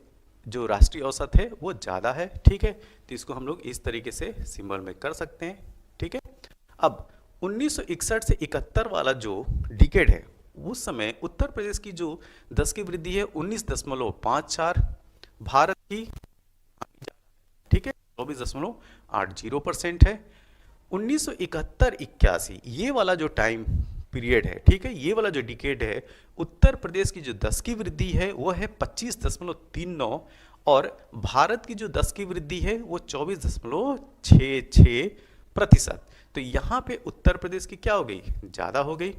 जो राष्ट्रीय औसत है वो ज़्यादा है, ठीक है। तो इसको हम लोग इस तरीके से सिंबल में कर सकते हैं, ठीक है। अब 1961 से 71 वाला जो डिकेड है, उस समय उत्तर प्रदेश की जो 10 की वृद्धि है 19.54, भारत की, ठीक है, 24.80% है। 1971-81 ये वाला जो टाइम पीरियड है, ठीक है, ये वाला जो डिकेड है, उत्तर प्रदेश की जो 10 की वृद्धि है वो है 25.39, और भारत की जो 10 की वृद्धि है वो 24.66%। तो यहाँ पे उत्तर प्रदेश की क्या हो गई, ज़्यादा हो गई।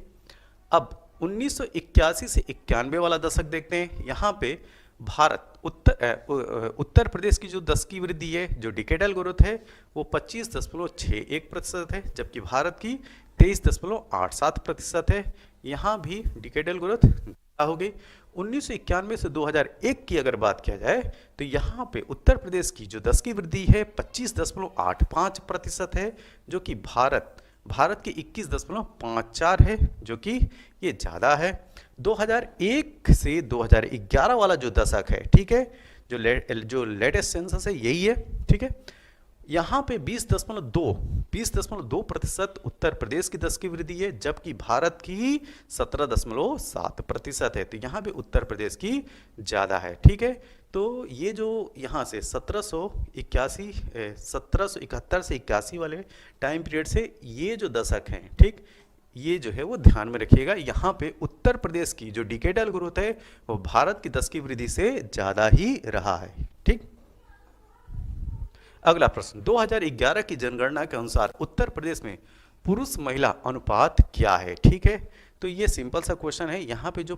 अब 1981 से 91 वाला दशक देखते हैं, यहाँ पे भारत उत्तर प्रदेश की जो 10 की वृद्धि है, जो डिकेडल ग्रोथ है, वो 25.61% है, जबकि भारत की 23.87% है। यहाँ भी डिकेडल ग्रोथ हो गई। 1991 से 2001 की अगर बात किया जाए तो यहाँ पे उत्तर प्रदेश की जो 10 की वृद्धि है 25.85% है, जो कि भारत की 21.54 है, जो कि ये ज़्यादा है। 2001 से 2011 वाला जो दशक है, ठीक है, जो लेटेस्ट सेंसस है यही है, ठीक है, यहाँ पे 20.2% उत्तर प्रदेश की 10 की वृद्धि है, जबकि भारत की 17.7% है। तो यहाँ पे उत्तर प्रदेश की ज़्यादा है, ठीक है। तो ये जो यहाँ से 1771 से 81 वाले टाइम पीरियड से ये जो दशक हैं, ठीक, ये जो है वो ध्यान में रखिएगा। यहाँ पे उत्तर प्रदेश की जो डिकेडल ग्रोथ है वो भारत की 10 की वृद्धि से ज़्यादा ही रहा है, ठीक। अगला प्रश्न, 2011 की जनगणना के अनुसार उत्तर प्रदेश में पुरुष महिला अनुपात क्या है, ठीक है। तो ये सिंपल सा क्वेश्चन है। यहाँ पे जो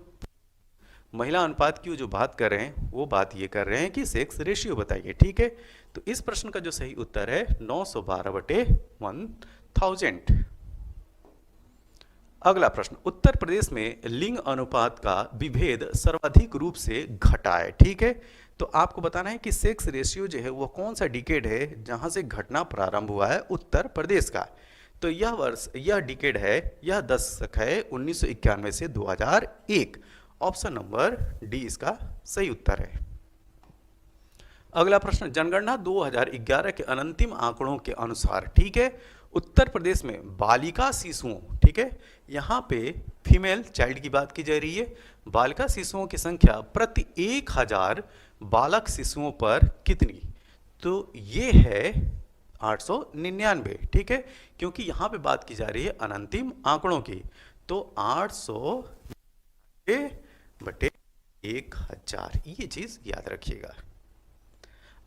महिला अनुपात की जो बात कर रहे हैं वो बात ये कर रहे हैं कि सेक्स रेशियो बताइए, ठीक है। तो इस प्रश्न का जो सही उत्तर है 912/1000। अगला प्रश्न, उत्तर प्रदेश में लिंग अनुपात का विभेद सर्वाधिक रूप से घटा है, ठीक है। तो आपको बताना है कि सेक्स रेशियो जो है वो कौन सा डिकेड है जहां से घटना प्रारंभ हुआ है उत्तर प्रदेश का। तो यह डिकेड है, यह दशक है 1991 से 2001। ऑप्शन नंबर डी इसका सही उत्तर है। अगला प्रश्न, जनगणना 2011 के अंतिम आंकड़ों के अनुसार, ठीक है, उत्तर प्रदेश में बालिका शिशुओं, ठीक है, यहाँ पे फीमेल चाइल्ड की बात की जा रही है, बालिका शिशुओं की संख्या प्रति 1000 बालक शिशुओं पर कितनी। तो ये है 899, ठीक है, क्योंकि यहाँ पे बात की जा रही है अनंतिम आंकड़ों की। तो 800/1000, ये चीज याद रखिएगा।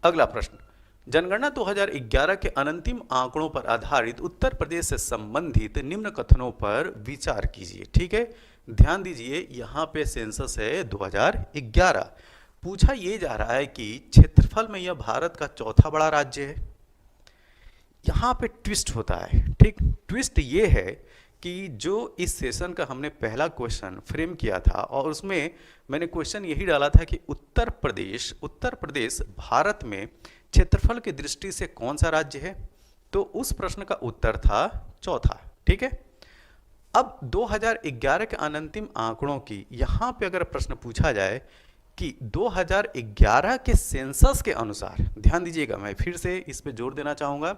अगला प्रश्न, जनगणना 2011 के अंतिम आंकड़ों पर आधारित उत्तर प्रदेश से संबंधित निम्न कथनों पर विचार कीजिए, ठीक है। ध्यान दीजिए, यहाँ पे सेंसस है 2011। पूछा ये जा रहा है कि क्षेत्रफल में यह भारत का चौथा बड़ा राज्य है। यहाँ पे ट्विस्ट होता है, ठीक। ट्विस्ट ये है कि जो इस सेशन का हमने पहला क्वेश्चन फ्रेम किया था और उसमें मैंने क्वेश्चन यही डाला था कि उत्तर प्रदेश भारत में क्षेत्रफल की दृष्टि से कौन सा राज्य है। तो उस प्रश्न का उत्तर था चौथा, ठीक है। अब 2011 के अंतिम आंकड़ों की यहाँ पे अगर प्रश्न पूछा जाए कि 2011 के सेंसस के अनुसार, ध्यान दीजिएगा, मैं फिर से इस पे जोर देना चाहूँगा,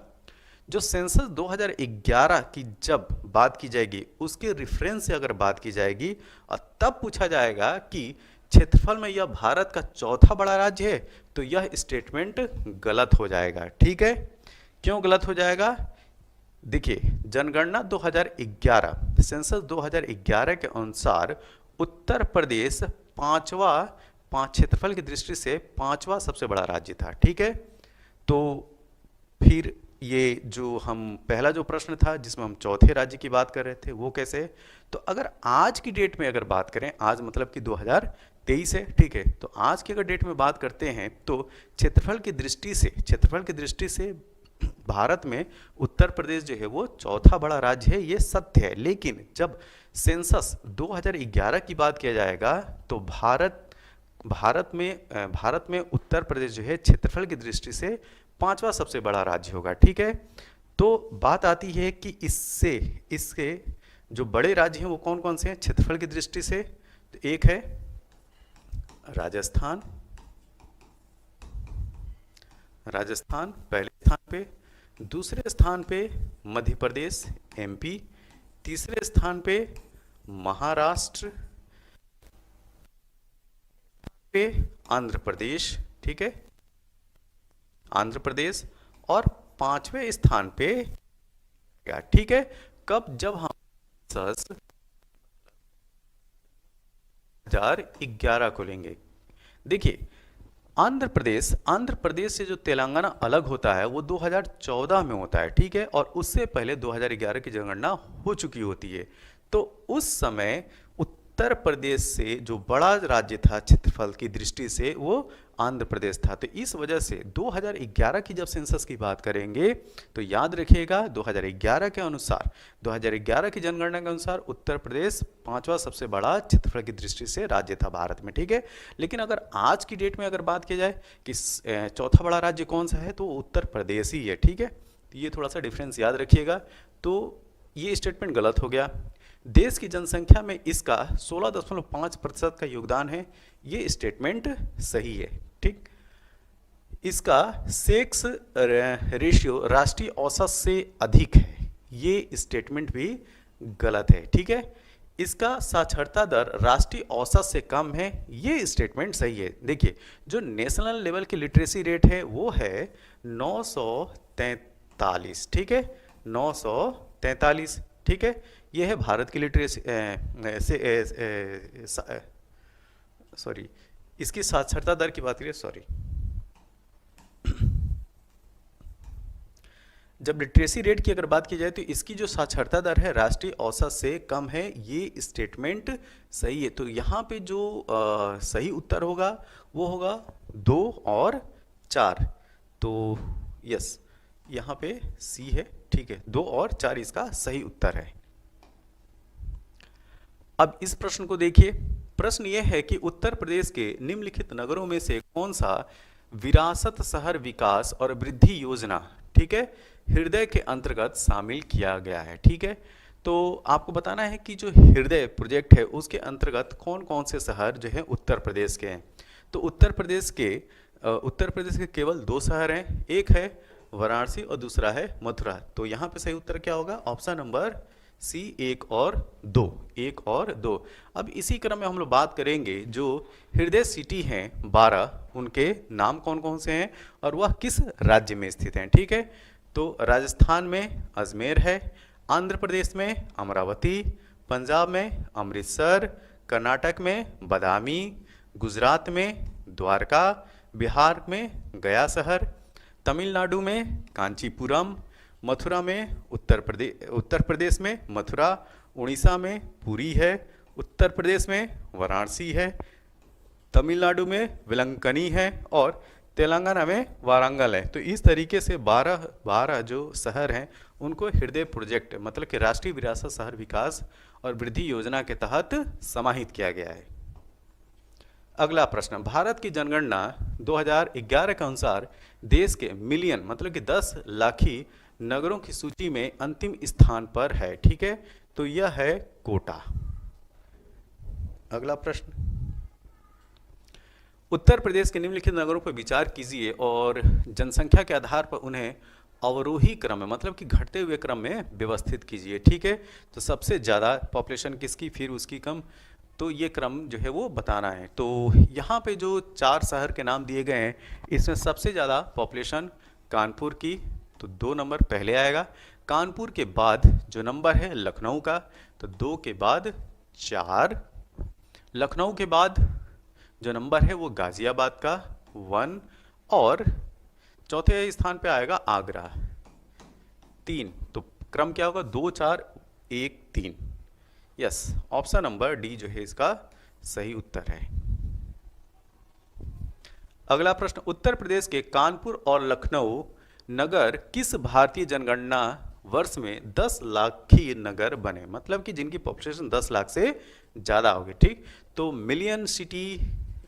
जो सेंसस 2011 की जब बात की जाएगी उसके रेफरेंस से अगर बात की जाएगी और तब पूछा जाएगा कि क्षेत्रफल में यह भारत का चौथा बड़ा राज्य है, तो यह स्टेटमेंट गलत हो जाएगा, ठीक है। क्यों गलत हो जाएगा? देखिए, जनगणना 2011, सेंसस 2011 के अनुसार उत्तर प्रदेश क्षेत्रफल की दृष्टि से पांचवा सबसे बड़ा राज्य था, ठीक है। तो फिर ये जो हम पहला जो प्रश्न था जिसमें हम चौथे राज्य की बात कर रहे थे वो कैसे है? तो अगर आज की डेट में अगर बात करें, आज मतलब कि 2023 है, ठीक है, तो आज की अगर डेट में बात करते हैं तो क्षेत्रफल की दृष्टि से भारत में उत्तर प्रदेश जो है वो चौथा बड़ा राज्य है, ये सत्य है। लेकिन जब सेंसस 2011 की बात किया जाएगा तो भारत में उत्तर प्रदेश जो है क्षेत्रफल की दृष्टि से पांचवा सबसे बड़ा राज्य होगा, ठीक है। तो बात आती है कि इसके जो बड़े राज्य हैं वो कौन कौन से हैं क्षेत्रफल की दृष्टि से? तो एक है राजस्थान, पहले स्थान पे, दूसरे स्थान पे मध्य प्रदेश एमपी, तीसरे स्थान पे महाराष्ट्र पे आंध्र प्रदेश, ठीक है, आंध्र प्रदेश, और पांचवें स्थान पे क्या, ठीक है। कब? जब हम 2011 को लेंगे। देखिए आंध्र प्रदेश से जो तेलंगाना अलग होता है वो 2014 में होता है, ठीक है, और उससे पहले 2011 की जनगणना हो चुकी होती है। तो उस समय उत्तर प्रदेश से जो बड़ा राज्य था क्षेत्रफल की दृष्टि से वो आंध्र प्रदेश था। तो इस वजह से 2011 की जब सेंसस की बात करेंगे तो याद रखिएगा 2011 के अनुसार, 2011 की जनगणना के अनुसार उत्तर प्रदेश पांचवा सबसे बड़ा क्षेत्रफल की दृष्टि से राज्य था भारत में, ठीक है। लेकिन अगर आज की डेट में अगर बात की जाए कि चौथा बड़ा राज्य कौन सा है तो उत्तर प्रदेश ही है, ठीक है। तो ये थोड़ा सा डिफरेंस याद रखिएगा। तो ये स्टेटमेंट गलत हो गया। देश की जनसंख्या में इसका 16.5% का योगदान है, ये स्टेटमेंट सही है, ठीक। इसका सेक्स रेशियो राष्ट्रीय औसत से अधिक है, ये स्टेटमेंट भी गलत है, ठीक है। इसका साक्षरता दर राष्ट्रीय औसत से कम है, ये स्टेटमेंट सही है। देखिए जो नेशनल लेवल की लिटरेसी रेट है वो है 943, ठीक है, 943, ठीक है। ये है भारत की लिटरेसी सॉरी, इसकी साक्षरता दर की बात करिए, सॉरी, जब लिटरेसी रेट की अगर बात की जाए तो इसकी जो साक्षरता दर है राष्ट्रीय औसत से कम है, ये स्टेटमेंट सही है। तो यहाँ पे जो सही उत्तर होगा वो होगा 2 और 4। तो यस, यहाँ पे सी है, ठीक है, 2 और 4 इसका सही उत्तर है। अब इस प्रश्न को देखिए। प्रश्न यह है कि उत्तर प्रदेश के निम्नलिखित नगरों में से कौन सा विरासत शहर विकास और वृद्धि योजना, ठीक है, हृदय के अंतर्गत शामिल किया गया है, ठीक है। तो आपको बताना है कि जो हृदय प्रोजेक्ट है उसके अंतर्गत कौन कौन से शहर जो है उत्तर प्रदेश के हैं। तो उत्तर प्रदेश के केवल 2 शहर हैं, एक है वाराणसी और दूसरा है मथुरा। तो यहाँ पे सही उत्तर क्या होगा? ऑप्शन नंबर सी, 1 और 2। अब इसी क्रम में हम लोग बात करेंगे जो हृदय सिटी हैं 12, उनके नाम कौन कौन से हैं और वह किस राज्य में स्थित हैं, ठीक है। तो राजस्थान में अजमेर है, आंध्र प्रदेश में अमरावती, पंजाब में अमृतसर, कर्नाटक में बदामी, गुजरात में द्वारका, बिहार में गया शहर, तमिलनाडु में कांचीपुरम, मथुरा में उत्तर प्रदेश में मथुरा, उड़ीसा में पुरी है, उत्तर प्रदेश में वाराणसी है, तमिलनाडु में वेलंकनी है और तेलंगाना में वारंगल है। तो इस तरीके से 12 जो शहर हैं उनको हृदय प्रोजेक्ट मतलब कि राष्ट्रीय विरासत शहर विकास और वृद्धि योजना के तहत समाहित किया गया है। अगला प्रश्न, भारत की जनगणना 2011 के अनुसार देश के मिलियन मतलब कि 10 लाखी नगरों की सूची में अंतिम स्थान पर है, ठीक है। तो यह है कोटा। अगला प्रश्न, उत्तर प्रदेश के निम्नलिखित नगरों पर विचार कीजिए और जनसंख्या के आधार पर उन्हें अवरोही क्रम में मतलब कि घटते हुए क्रम में व्यवस्थित कीजिए, ठीक है। तो सबसे ज़्यादा पॉपुलेशन किसकी, फिर उसकी कम, तो ये क्रम जो है वो बताना है। तो यहाँ पे जो 4 शहर के नाम दिए गए हैं इसमें सबसे ज़्यादा पॉपुलेशन कानपुर की, तो 2 नंबर पहले आएगा। कानपुर के बाद जो नंबर है लखनऊ का, तो 2 के बाद 4। लखनऊ के बाद जो नंबर है वो गाजियाबाद का 1 और चौथे स्थान पे आएगा आगरा। 3, तो क्रम क्या होगा? 2 4 1 3। यस, ऑप्शन नंबर डी जो है इसका सही उत्तर है। अगला प्रश्न, उत्तर प्रदेश के कानपुर और लखनऊ नगर किस भारतीय जनगणना वर्ष में 10 लाखी नगर बने? मतलब कि जिनकी पॉपुलेशन 10 लाख से ज़्यादा होगी। ठीक, तो मिलियन सिटी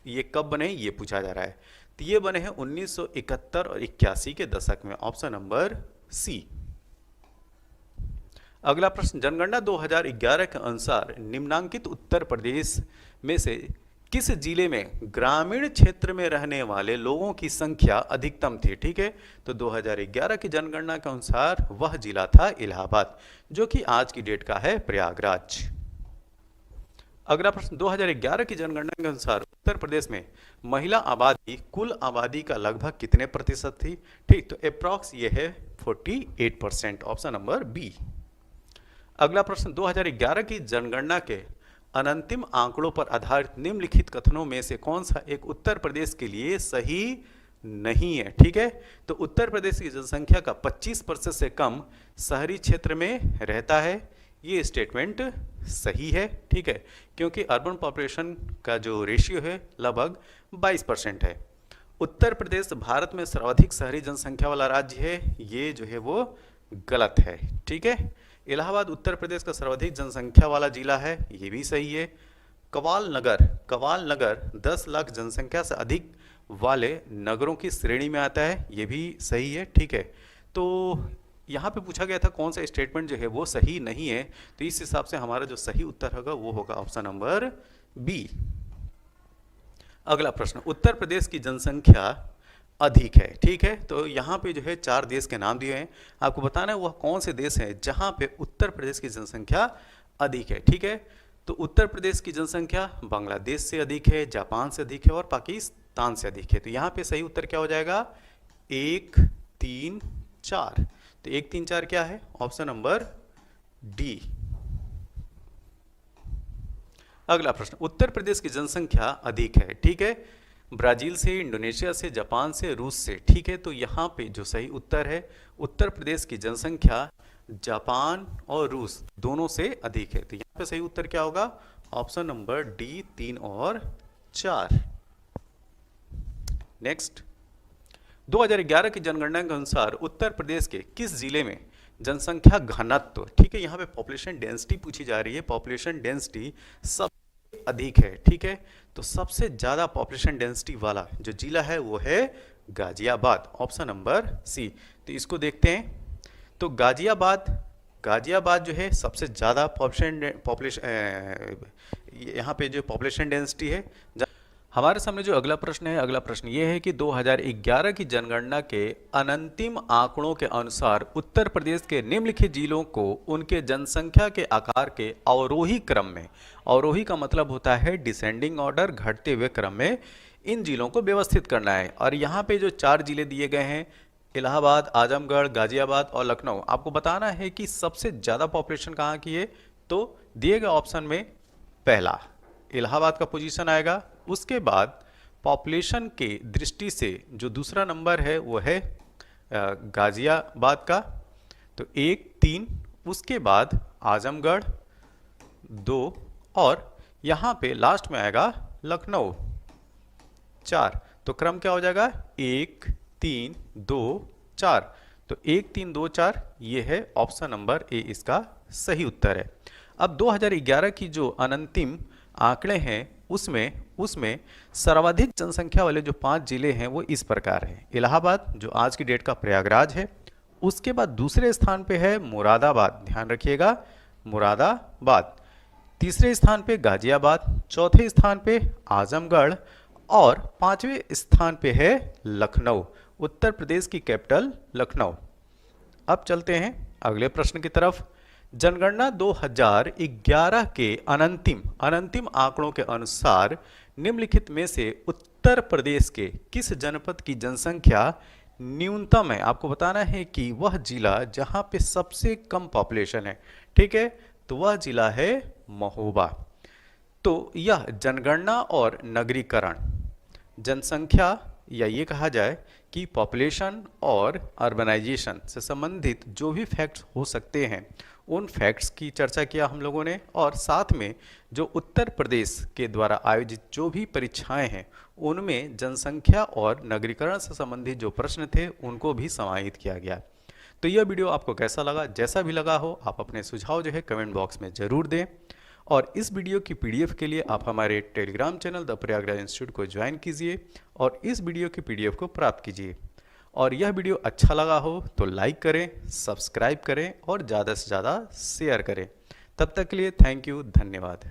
ये कब बने, ये पूछा जा रहा है। तो ये बने हैं 1971 और 81 के दशक में, ऑप्शन नंबर सी। अगला प्रश्न, जनगणना 2011 के अनुसार निम्नांकित उत्तर प्रदेश में से किस जिले में ग्रामीण क्षेत्र में रहने वाले लोगों की संख्या अधिकतम थी? ठीक है, तो 2011 की जनगणना के अनुसार वह जिला था इलाहाबाद, जो कि आज की डेट का है प्रयागराज। अगला प्रश्न, 2011 की जनगणना के अनुसार उत्तर प्रदेश में महिला आबादी कुल आबादी का लगभग कितने प्रतिशत थी? ठीक, तो अप्रॉक्स ये है 48%, ऑप्शन नंबर बी। अगला प्रश्न, 2011 की जनगणना के अनंतिम आंकड़ों पर आधारित निम्नलिखित कथनों में से कौन सा एक उत्तर प्रदेश के लिए सही नहीं है? ठीक है, तो उत्तर प्रदेश की जनसंख्या का 25% से कम शहरी क्षेत्र में रहता है, ये स्टेटमेंट सही है। ठीक है, क्योंकि अर्बन पॉपुलेशन का जो रेशियो है लगभग 22% है। उत्तर प्रदेश भारत में सर्वाधिक शहरी जनसंख्या वाला राज्य है, ये जो है वो गलत है। ठीक है, इलाहाबाद उत्तर प्रदेश का सर्वाधिक जनसंख्या वाला जिला है, ये भी सही है। कवाल नगर 10 लाख जनसंख्या से अधिक वाले नगरों की श्रेणी में आता है, ये भी सही है। ठीक है, तो यहाँ पे पूछा गया था कौन सा स्टेटमेंट जो है वो सही नहीं है, तो इस हिसाब से हमारा जो सही उत्तर होगा वो होगा ऑप्शन नंबर बी। अगला प्रश्न, उत्तर प्रदेश की जनसंख्या अधिक है। ठीक है, तो यहाँ पे जो है 4 देश के नाम दिए हैं, आपको बताना है वह कौन से देश हैं जहाँ पे उत्तर प्रदेश की जनसंख्या अधिक है। ठीक है, तो उत्तर प्रदेश की जनसंख्या बांग्लादेश से अधिक है, जापान से अधिक है और पाकिस्तान से अधिक है। तो यहाँ पे सही उत्तर क्या हो जाएगा? 1 3 4। तो 1 3 4 क्या है? Option number D. अगला प्रश्न, उत्तर प्रदेश की जनसंख्या अधिक है। ठीक है, ब्राजील से, इंडोनेशिया से, जापान से, रूस से। ठीक है, तो यहाँ पे जो सही उत्तर है, उत्तर प्रदेश की जनसंख्या जापान और रूस दोनों से अधिक है। तो यहाँ पे सही उत्तर क्या होगा? ऑप्शन नंबर डी 3 और 4। नेक्स्ट, 2011 की जनगणना के अनुसार उत्तर प्रदेश के किस जिले में जनसंख्या घनत्व, ठीक है, यहाँ पे पॉपुलेशन डेंसिटी पूछी जा रही है, पॉपुलेशन डेंसिटी सबसे अधिक है। ठीक है, तो सबसे ज्यादा पॉपुलेशन डेंसिटी वाला जो जिला है वो है गाजियाबाद, ऑप्शन नंबर सी। तो इसको देखते हैं, तो गाजियाबाद जो है सबसे ज्यादा पॉपुलेशन यहाँ पे जो पॉपुलेशन डेंसिटी है। हमारे सामने जो अगला प्रश्न है, अगला प्रश्न ये है कि 2011 की जनगणना के अनंतिम आंकड़ों के अनुसार उत्तर प्रदेश के निम्नलिखित जिलों को उनके जनसंख्या के आकार के अवरोही क्रम में, अवरोही का मतलब होता है डिसेंडिंग ऑर्डर, घटते हुए क्रम में इन जिलों को व्यवस्थित करना है। और यहाँ पे जो 4 जिले दिए गए हैं, इलाहाबाद, आजमगढ़, गाजियाबाद और लखनऊ, आपको बताना है कि सबसे ज़्यादा पॉपुलेशन कहाँ की है। तो दिए गए ऑप्शन में पहला इलाहाबाद का पोजीशन आएगा, उसके बाद पॉपुलेशन के दृष्टि से जो दूसरा नंबर है वो है गाजियाबाद का, तो 1 3, उसके बाद आजमगढ़ 2 और यहाँ पे लास्ट में आएगा लखनऊ 4। तो क्रम क्या हो जाएगा? 1 3 2 4। तो 1 3 2 4 ये है ऑप्शन नंबर ए, इसका सही उत्तर है। अब 2011 की जो अनंतिम आंकड़े हैं उसमें सर्वाधिक जनसंख्या वाले जो 5 जिले हैं वो इस प्रकार हैं। इलाहाबाद जो आज की डेट का प्रयागराज है, उसके बाद दूसरे स्थान पे है मुरादाबाद, ध्यान रखिएगा मुरादाबाद, तीसरे स्थान पे गाजियाबाद, चौथे स्थान पे आजमगढ़ और 5वें स्थान पे है लखनऊ, उत्तर प्रदेश की कैपिटल लखनऊ। अब चलते हैं अगले प्रश्न की तरफ। जनगणना 2011 के अनंतिम आंकड़ों के अनुसार निम्नलिखित में से उत्तर प्रदेश के किस जनपद की जनसंख्या न्यूनतम है? आपको बताना है कि वह जिला जहां पे सबसे कम पॉपुलेशन है। ठीक है, तो वह जिला है महोबा। तो यह जनगणना और नगरीकरण जनसंख्या या ये कहा जाए कि पॉपुलेशन और अर्बनाइजेशन से संबंधित जो भी फैक्ट्स हो सकते हैं उन फैक्ट्स की चर्चा किया हम लोगों ने, और साथ में जो उत्तर प्रदेश के द्वारा आयोजित जो भी परीक्षाएं हैं उनमें जनसंख्या और नगरीकरण से संबंधित जो प्रश्न थे उनको भी समाहित किया गया। तो यह वीडियो आपको कैसा लगा, जैसा भी लगा हो आप अपने सुझाव जो है कमेंट बॉक्स में ज़रूर दें। और इस वीडियो की पीडीएफ के लिए आप हमारे Telegram channel the Prayagraj institute को ज्वाइन कीजिए और इस वीडियो की पीडीएफ को प्राप्त कीजिए। और यह वीडियो अच्छा लगा हो तो लाइक करें, सब्सक्राइब करें और ज़्यादा से ज़्यादा शेयर करें। तब तक के लिए थैंक यू, धन्यवाद।